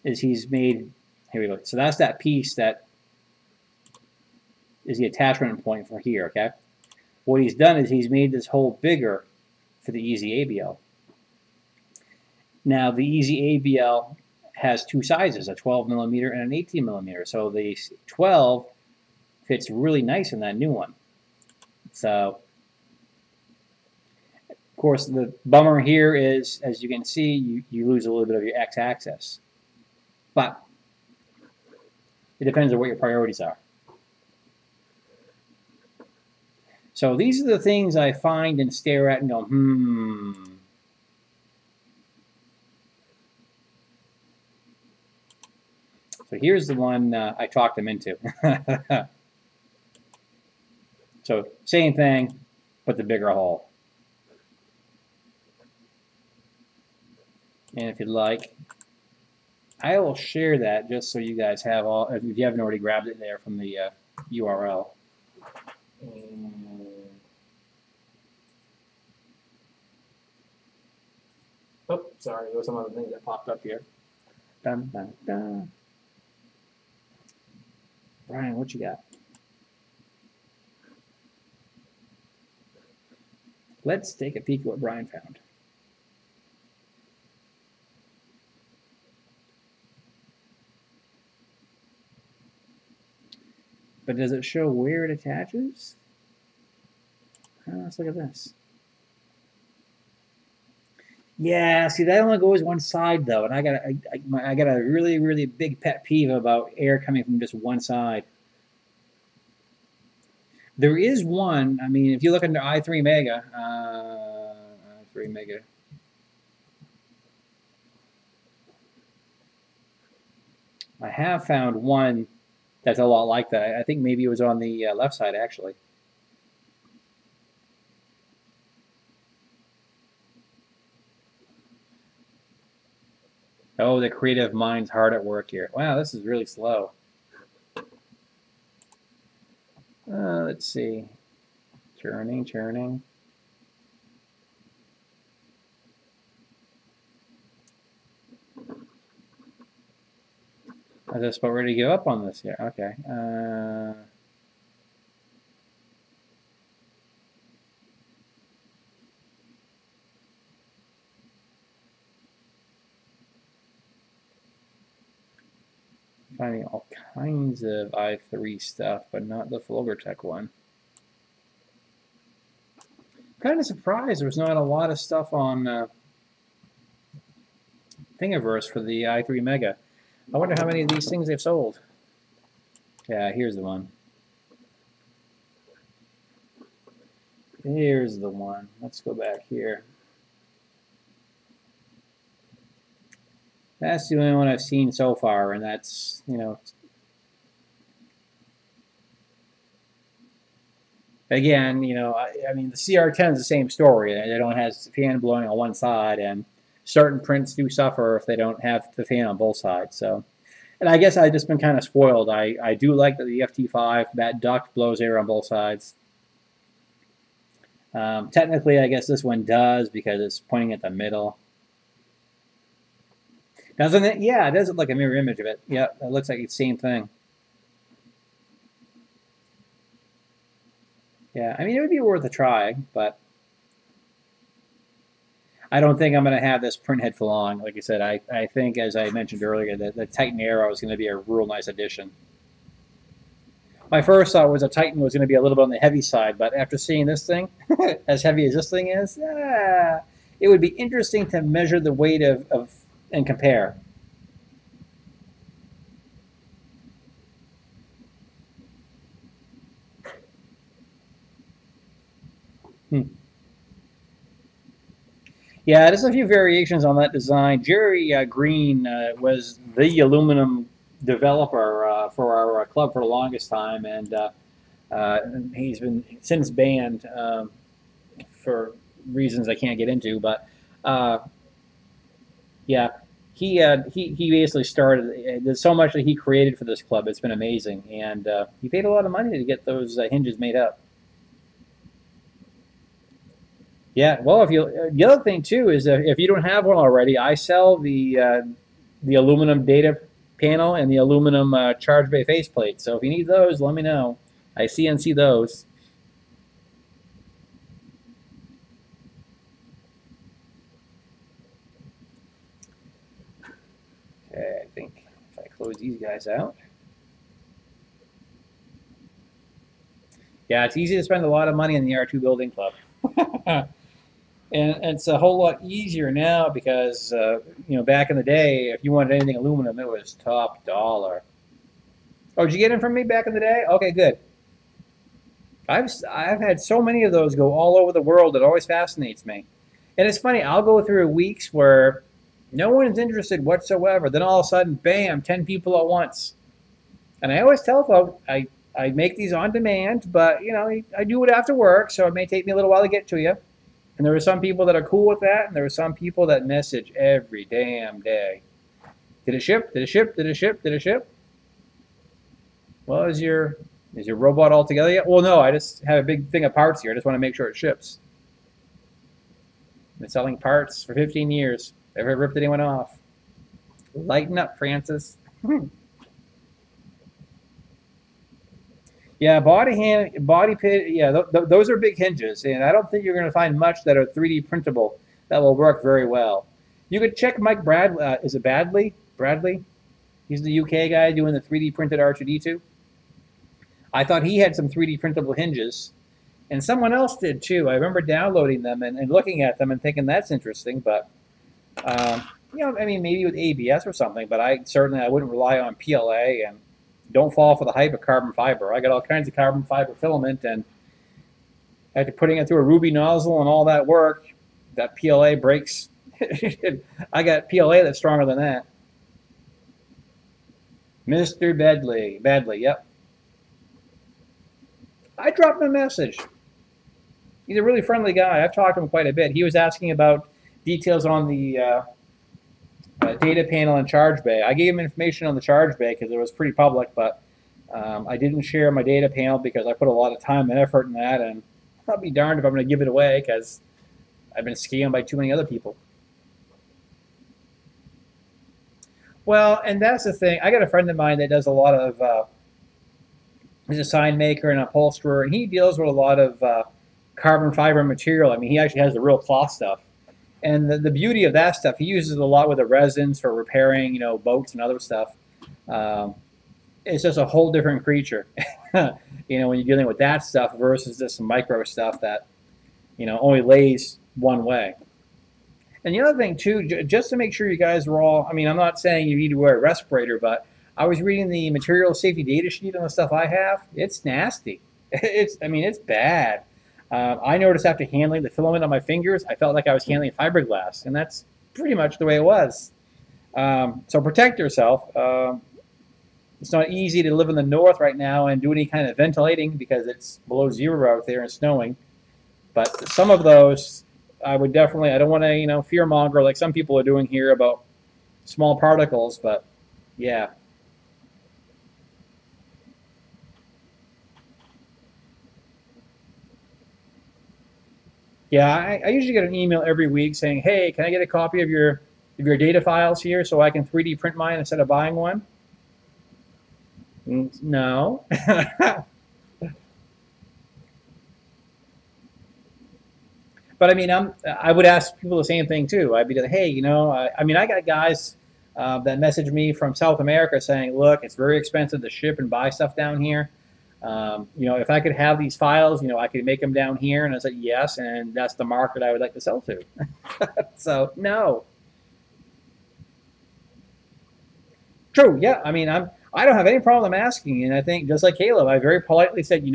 is he's made, here we go. So that's that piece that is the attachment point for here, okay? What he's done is he's made this hole bigger for the Easy ABL. Now, the Easy ABL has two sizes, a 12 millimeter and an 18 millimeter. So the 12 fits really nice in that new one. So, of course, the bummer here is, as you can see, you lose a little bit of your x-axis. But it depends on what your priorities are. So these are the things I find and stare at and go, So here's the one I talked them into. So same thing, but the bigger hole. And if you'd like, I will share that just so you guys have all, if you haven't already grabbed it there from the URL. Oh, sorry, there was some other thing that popped up here. Dun, dun, dun. Brian, what you got? Let's take a peek at what Brian found. But does it show where it attaches? Let's look at this. Yeah, see, that only goes one side though, and I got a really, really big pet peeve about air coming from just one side. There is one. I mean, if you look under i3 Mega, i3 Mega. I have found one that's a lot like that. I think maybe it was on the left side actually. Oh, the creative mind's hard at work here. Wow, this is really slow. Let's see. Churning. I was just about ready to give up on this here. Okay. Finding all kinds of i3 stuff, but not the Folgertech one. I'm kind of surprised there's not a lot of stuff on Thingiverse for the i3 Mega. I wonder how many of these things they've sold. Yeah, here's the one. Here's the one. Let's go back here. That's the only one I've seen so far, and that's, you know, again, you know, I mean, the CR10 is the same story. They don't have the fan blowing on one side, and certain prints do suffer if they don't have the fan on both sides. So, and I guess I've just been kind of spoiled. I do like that the FT5, that duct blows air on both sides. Technically, I guess this one does because it's pointing at the middle. Doesn't it? Yeah, it does look like a mirror image of it. Yep, it looks like it's the same thing. Yeah, I mean, it would be worth a try, but I don't think I'm going to have this print head for long. Like I said, I think, as I mentioned earlier, that the Titan Aero is going to be a real nice addition. My first thought was a Titan was going to be a little bit on the heavy side, but after seeing this thing, as heavy as this thing is, it would be interesting to measure the weight of and compare. Yeah, there's a few variations on that design. Jerry Green was the aluminum developer for our club for the longest time, and he's been since banned for reasons I can't get into. But uh, yeah, he basically started. There's so much that he created for this club. It's been amazing, and he paid a lot of money to get those hinges made up. Yeah, well, if you the other thing too is if you don't have one already, I sell the aluminum data panel and the aluminum charge bay faceplate. So if you need those, let me know. I CNC those. Okay, I think if I close these guys out. Yeah, it's easy to spend a lot of money in the R2 Building Club. And it's a whole lot easier now because, back in the day, if you wanted anything aluminum, it was top dollar. Oh, did you get them from me back in the day? Okay, good. I've had so many of those go all over the world. It always fascinates me. And it's funny, I'll go through weeks where no one's interested whatsoever. Then all of a sudden, bam, 10 people at once. And I always tell folks, I make these on demand, but, I do it after work, so it may take me a little while to get to you. And there are some people that are cool with that, and there are some people that message every damn day. Did it ship? Did it ship? Did it ship? Did it ship? Well, is your robot all together yet? Well, no, I just have a big thing of parts here. I just want to make sure it ships. Been selling parts for 15 years. Never ripped anyone off. Lighten up, Francis. Yeah, body pit. Yeah, those are big hinges, and I don't think you're going to find much that are 3D printable that will work very well. You could check Mike Brad. Is it Badley? Bradley? He's the UK guy doing the 3D printed R2D2. I thought he had some 3D printable hinges, and someone else did too. I remember downloading them and looking at them and thinking that's interesting, but maybe with ABS or something. But I wouldn't rely on PLA and. Don't fall for the hype of carbon fiber. I got all kinds of carbon fiber filament, and after putting it through a ruby nozzle and all that work, that PLA breaks. I got PLA that's stronger than that. Mr. Badley, yep. I dropped him a message. He's a really friendly guy. I've talked to him quite a bit. He was asking about details on the data panel and charge bay. I gave him information on the charge bay because it was pretty public, but I didn't share my data panel because I put a lot of time and effort in that, and I'll be darned if I'm going to give it away because I've been scammed by too many other people. Well, and that's the thing. I got a friend of mine that does a lot of, he's a sign maker and upholsterer, and he deals with a lot of carbon fiber material. I mean, he actually has the real cloth stuff. And the beauty of that stuff, he uses it a lot with the resins for repairing, boats and other stuff. It's just a whole different creature, when you're dealing with that stuff versus this micro stuff that, only lays one way. And the other thing, too, just to make sure you guys are all, I'm not saying you need to wear a respirator, but I was reading the material safety data sheet on the stuff I have. It's nasty. It's bad. I noticed after handling the filament on my fingers, I felt like I was handling fiberglass, and that's pretty much the way it was. So protect yourself. It's not easy to live in the north right now and do any kind of ventilating because it's below zero out there and snowing. But some of those, I would definitely, I don't want to, fear monger like some people are doing here about small particles, but yeah. Yeah, I usually get an email every week saying, hey, can I get a copy of your data files here so I can 3D print mine instead of buying one? No. But I mean, I would ask people the same thing too. I'd be like, hey, I mean, I got guys that message me from South America saying, look, it's very expensive to ship and buy stuff down here. If I could have these files, I could make them down here. And I said, yes, and that's the market I would like to sell to. So, no. True, yeah. I mean, I don't have any problem asking. And I think, just like Caleb, I very politely said,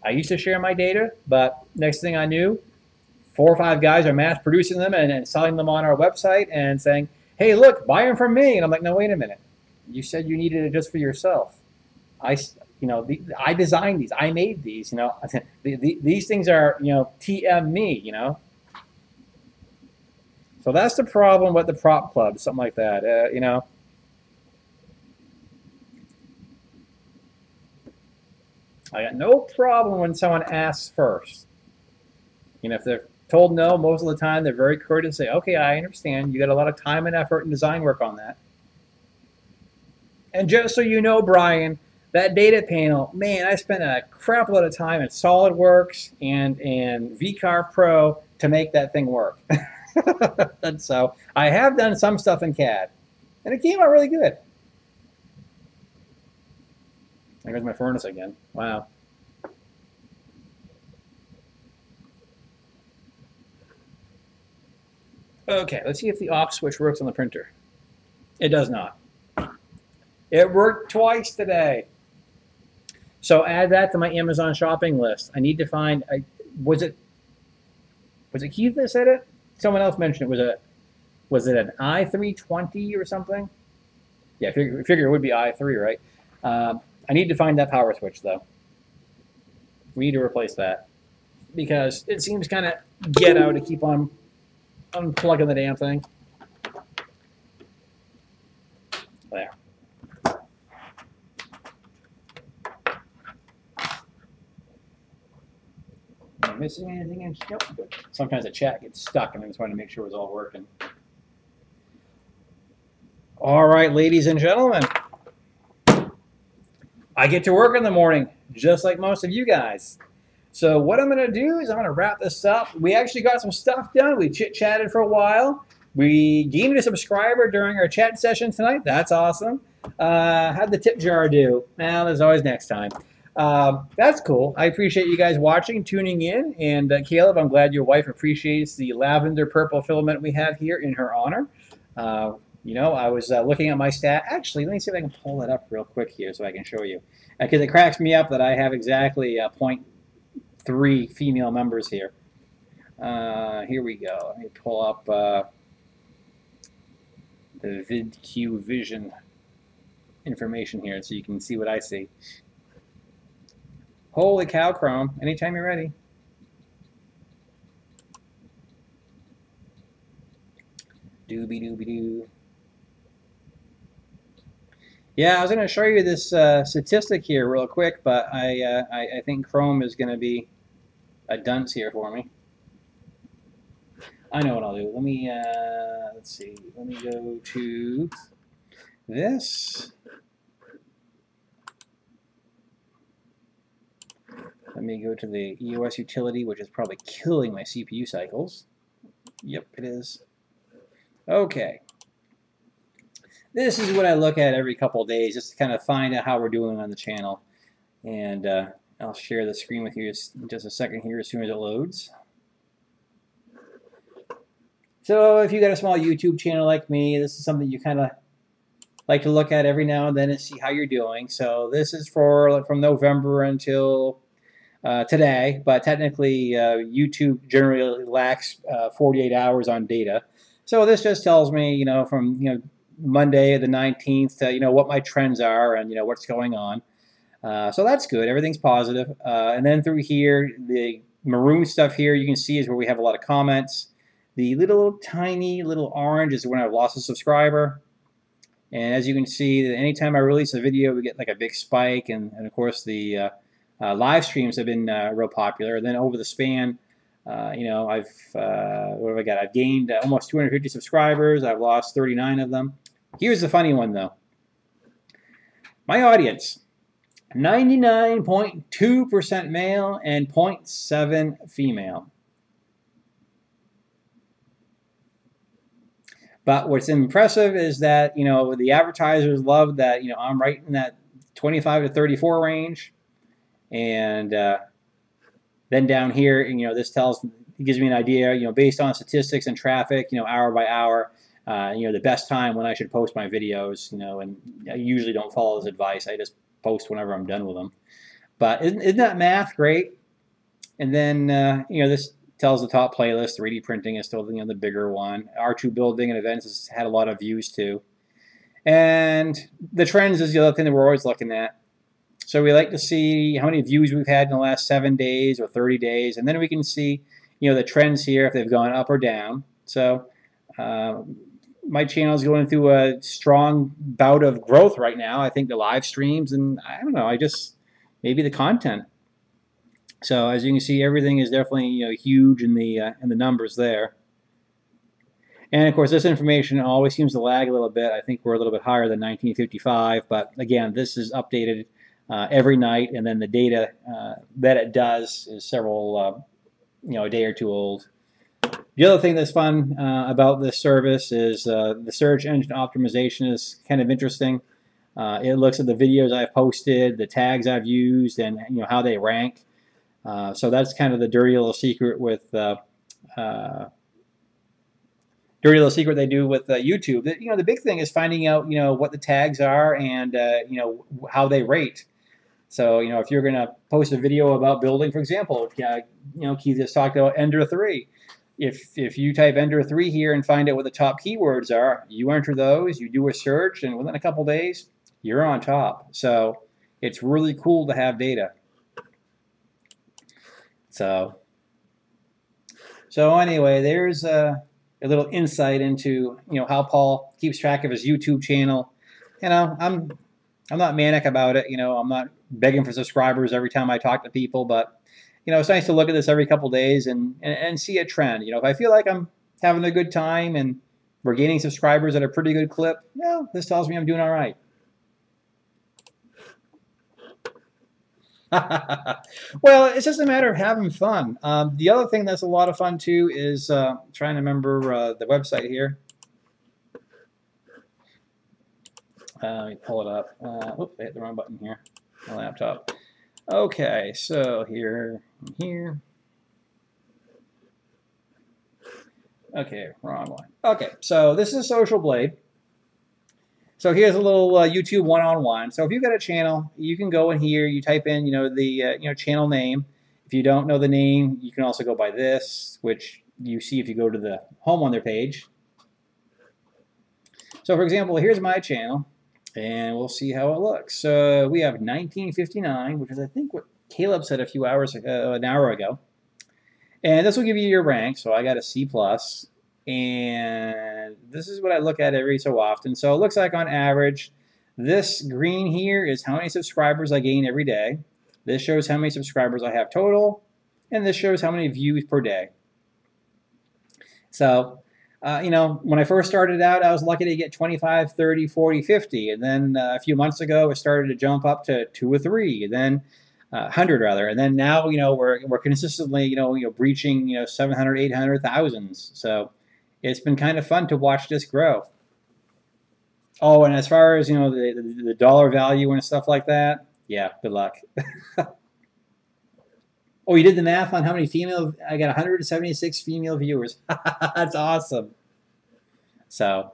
I used to share my data, but next thing I knew, 4 or 5 guys are mass producing them and selling them on our website and saying, hey, look, buy them from me. And I'm like, no, wait a minute. You said you needed it just for yourself. I designed these. I made these. These things are, TM me. So that's the problem with the prop club, something like that. I got no problem when someone asks first. If they're told no, most of the time they're very courteous and say, okay, I understand. You got a lot of time and effort and design work on that. And just so you know, Brian, that data panel, man, I spent a crap load of time in SolidWorks and VCarve Pro to make that thing work. And so I have done some stuff in CAD, and it came out really good. There goes my furnace again. Wow. Okay, let's see if the off switch works on the printer. It does not. It worked twice today. So add that to my Amazon shopping list. I need to find, was it Keith that said it? Someone else mentioned it. Was it an i3 or something? Yeah, figure it would be i3, right? I need to find that power switch, though. We need to replace that because it seems kind of ghetto to keep on unplugging the damn thing. There. Am I missing anything? Nope. Good. Sometimes the chat gets stuck, and I just wanted to make sure it was all working. All right, ladies and gentlemen. I get to work in the morning, just like most of you guys. So what I'm going to do is I'm going to wrap this up. We actually got some stuff done. We chit-chatted for a while. We gained a subscriber during our chat session tonight. That's awesome. How'd the tip jar do? Well, there's always next time. That's cool. I appreciate you guys watching, tuning in. And Caleb, I'm glad your wife appreciates the lavender purple filament we have here in her honor. I was looking at my stat. Actually, let me see if I can pull that up real quick here so I can show you. Because it cracks me up that I have exactly 0.3 female members here. Here we go. Let me pull up the VidQ Vision information here so you can see what I see. Holy cow, Chrome. Anytime you're ready. Doobie-doobie-doo. Yeah, I was going to show you this statistic here real quick, but I think Chrome is going to be a dunce here for me. I know what I'll do. Let me, let's see. Let me go to this. Let me go to the EOS utility, which is probably killing my CPU cycles. Yep, it is. Okay. This is what I look at every couple of days, just to kind of find out how we're doing on the channel. And I'll share the screen with you in just a second here as soon as it loads. So if you got a small YouTube channel like me, this is something you kind of like to look at every now and then and see how you're doing. So this is for from November until today, but technically YouTube generally lacks 48 hours on data. So this just tells me, from Monday the 19th to what my trends are and what's going on. So that's good. Everything's positive. And then through here, the maroon stuff here you can see is where we have a lot of comments. The little tiny little orange is when I've lost a subscriber. And as you can see, anytime I release a video, we get like a big spike. And of course, the live streams have been real popular. And then over the span, what have I got? I've gained almost 250 subscribers. I've lost 39 of them. Here's the funny one, though. My audience, 99.2% male and 0.7 female. But what's impressive is that, the advertisers love that, I'm right in that 25 to 34 range. And then down here, this gives me an idea, based on statistics and traffic, hour by hour, the best time when I should post my videos, and I usually don't follow this advice. I just post whenever I'm done with them. But isn't that math great? And then, this tells the top playlist. 3D printing is still the bigger one. R2 building and events has had a lot of views too. And the trends is the other thing that we're always looking at. So we like to see how many views we've had in the last 7 days or 30 days. And then we can see, the trends here, if they've gone up or down. So my channel is going through a strong bout of growth right now. I think the live streams and I don't know, maybe the content. So as you can see, everything is definitely huge in the numbers there. And of course, this information always seems to lag a little bit. I think we're a little bit higher than 1955, but again, this is updated every night, and then the data that it does is several, a day or two old. The other thing that's fun about this service is the search engine optimization is kind of interesting. It looks at the videos I've posted, the tags I've used, and how they rank. So that's kind of the dirty little secret with they do with YouTube. The big thing is finding out what the tags are and how they rate. So if you're going to post a video about building, for example, Keith just talked about Ender 3. If you type Ender 3 here and find out what the top keywords are, you enter those, you do a search, and within a couple days, you're on top. So it's really cool to have data. So anyway, there's a little insight into how Paul keeps track of his YouTube channel. I'm not manic about it. I'm not begging for subscribers every time I talk to people, but it's nice to look at this every couple days and see a trend. If I feel like I'm having a good time and we're gaining subscribers at a pretty good clip, this tells me I'm doing all right. Well, it's just a matter of having fun. The other thing that's a lot of fun too is trying to remember the website here. Let me pull it up. Oops, I hit the wrong button here. My laptop. Okay, so here and here. Okay, wrong one. Okay, so this is Social Blade. So here's a little YouTube one-on-one. So if you've got a channel, you can go in here, you type in, the channel name. If you don't know the name, you can also go by this, which you see if you go to the home on their page. So for example, here's my channel, and we'll see how it looks. So we have 1959, which is I think what Caleb said a few hours ago, an hour ago. And this will give you your rank. So I got a C+. And this is what I look at every so often. So it looks like on average, this green here is how many subscribers I gain every day. This shows how many subscribers I have total. And this shows how many views per day. So, when I first started out, I was lucky to get 25, 30, 40, 50. And then a few months ago, it started to jump up to 2 or 3. And then 100 rather, and then now we're consistently breaching 700, 800, thousands. So it's been kind of fun to watch this grow. Oh, and as far as the dollar value and stuff like that, yeah, good luck. Oh, you did the math on how many female? I got 176 female viewers. That's awesome. So.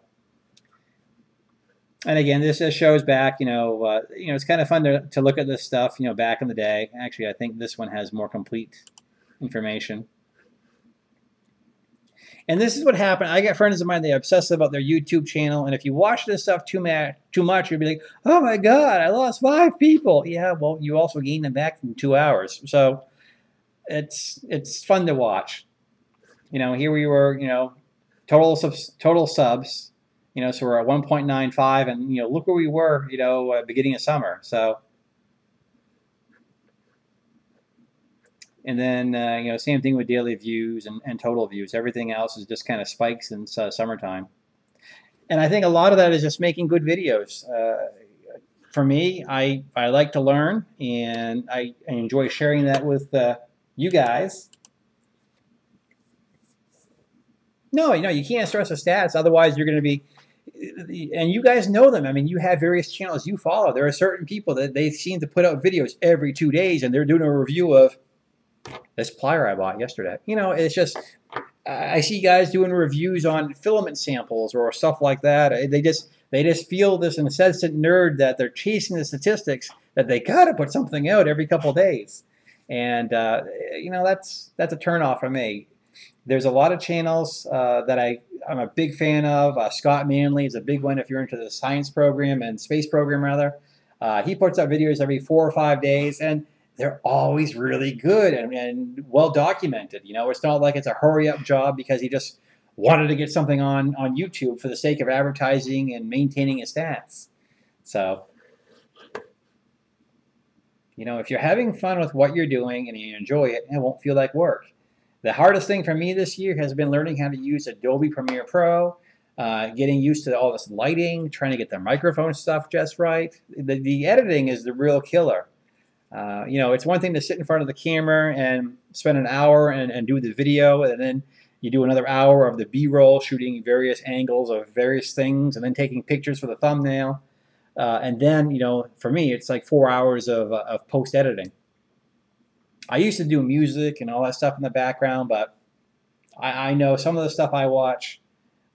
And again, this just shows back, it's kind of fun to look at this stuff, back in the day. Actually, I think this one has more complete information. And this is what happened. I got friends of mine, they obsess about their YouTube channel. And if you watch this stuff too much, you'll be like, oh my God, I lost 5 people. Yeah, well, you also gained them back in 2 hours. So it's fun to watch. Here we were, total subs. So we're at 1.95, and look where we were, beginning of summer. So, and then same thing with daily views and total views. Everything else is just kind of spikes in summertime. And I think a lot of that is just making good videos. For me, I like to learn, and I enjoy sharing that with you guys. No, you can't stress the stats. Otherwise, you're going to be, and you guys know them. I mean, you have various channels you follow. There are certain people that they seem to put out videos every 2 days, and they're doing a review of this plier I bought yesterday. It's just, I see guys doing reviews on filament samples or stuff like that. They just feel this incessant nerd that they're chasing the statistics, that they got to put something out every couple of days. And, that's a turnoff for me. There's a lot of channels that I'm a big fan of. Scott Manley is a big one if you're into the science program and space program, rather. He puts out videos every 4 or 5 days, and they're always really good and well documented. It's not like it's a hurry-up job because he just wanted to get something on YouTube for the sake of advertising and maintaining his stats. So, if you're having fun with what you're doing and you enjoy it, it won't feel like work. The hardest thing for me this year has been learning how to use Adobe Premiere Pro, getting used to all this lighting, trying to get the microphone stuff just right. The editing is the real killer. It's one thing to sit in front of the camera and spend an hour and do the video, and then you do another hour of the B-roll, shooting various angles of various things, and then taking pictures for the thumbnail. And then, for me, it's like 4 hours of post-editing. I used to do music and all that stuff in the background, but I know some of the stuff I watch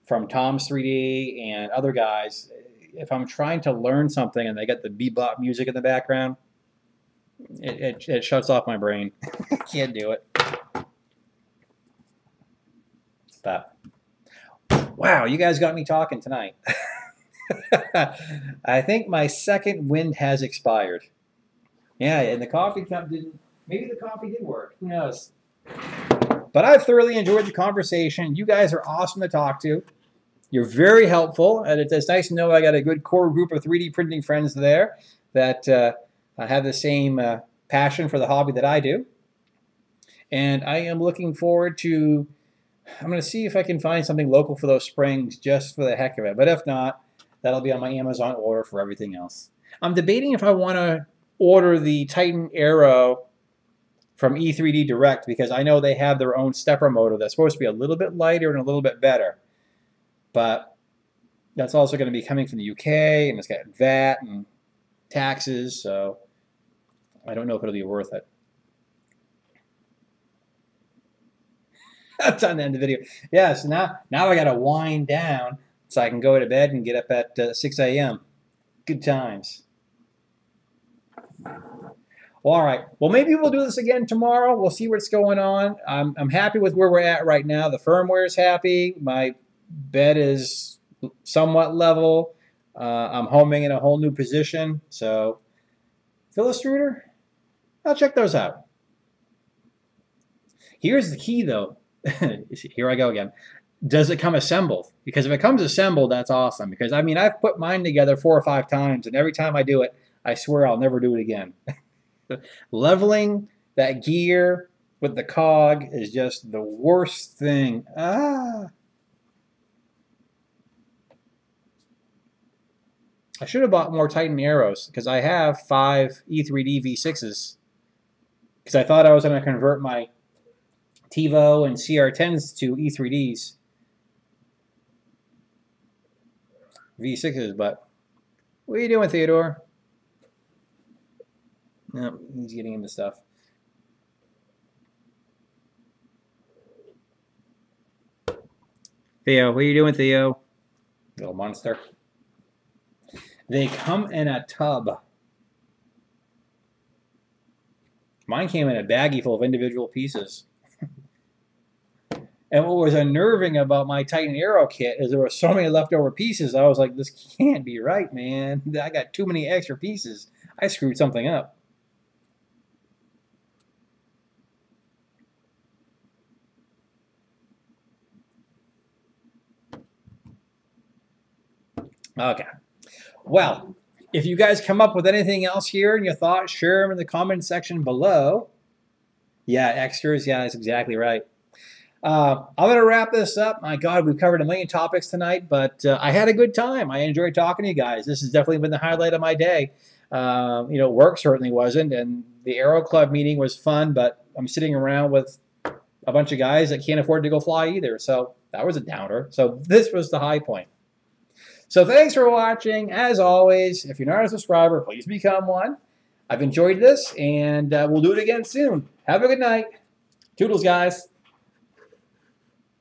from Tom's 3D and other guys, if I'm trying to learn something and they got the bebop music in the background, it shuts off my brain. I can't do it. But, wow, you guys got me talking tonight. I think my second wind has expired. Yeah, and the coffee cup didn't. Maybe the coffee did work. Who knows? But I've thoroughly enjoyed the conversation. You guys are awesome to talk to. You're very helpful, and it's nice to know I got a good core group of 3D printing friends there that have the same passion for the hobby that I do. And I am looking forward to, I'm going to see if I can find something local for those springs just for the heck of it. But if not, that'll be on my Amazon order for everything else. I'm debating if I want to order the Titan Aero from E3D Direct, because I know they have their own stepper motor that's supposed to be a little bit lighter and a little bit better. But that's also going to be coming from the UK, and it's got VAT and taxes, so I don't know if it'll be worth it. That's on the end of the video. Yeah, so now I got to wind down so I can go to bed and get up at 6 a.m. Good times. Well, all right. Well, maybe we'll do this again tomorrow. We'll see what's going on. I'm happy with where we're at right now. The firmware is happy. My bed is somewhat level. I'm homing in a whole new position. So, Phyllis Struder, I'll check those out. Here's the key, though. Here I go again. Does it come assembled? Because if it comes assembled, that's awesome. Because, I mean, I've put mine together 4 or 5 times, and every time I do it, I swear I'll never do it again. Leveling that gear with the cog is just the worst thing. I should have bought more Titan Arrows, because I have 5 E3D V6s. Because I thought I was going to convert my TiVo and CR10s to E3Ds. V6s, but what are you doing, Theodore? No, he's getting into stuff. Theo, what are you doing, Theo? Little monster. They come in a tub. Mine came in a baggie full of individual pieces. And what was unnerving about my Titan Aero kit is there were so many leftover pieces. I was like, this can't be right, man. I got too many extra pieces. I screwed something up. Okay. Well, if you guys come up with anything else here and your thoughts, share them in the comment section below. Yeah, extras. Yeah, that's exactly right. I'm going to wrap this up. My God, we've covered a million topics tonight, but I had a good time. I enjoyed talking to you guys. This has definitely been the highlight of my day. Work certainly wasn't, and the Aero Club meeting was fun, but I'm sitting around with a bunch of guys that can't afford to go fly either. So That was a downer. So this was the high point. So thanks for watching. As always, if you're not a subscriber, please become one. I've enjoyed this, and we'll do it again soon. Have a good night. Toodles, guys.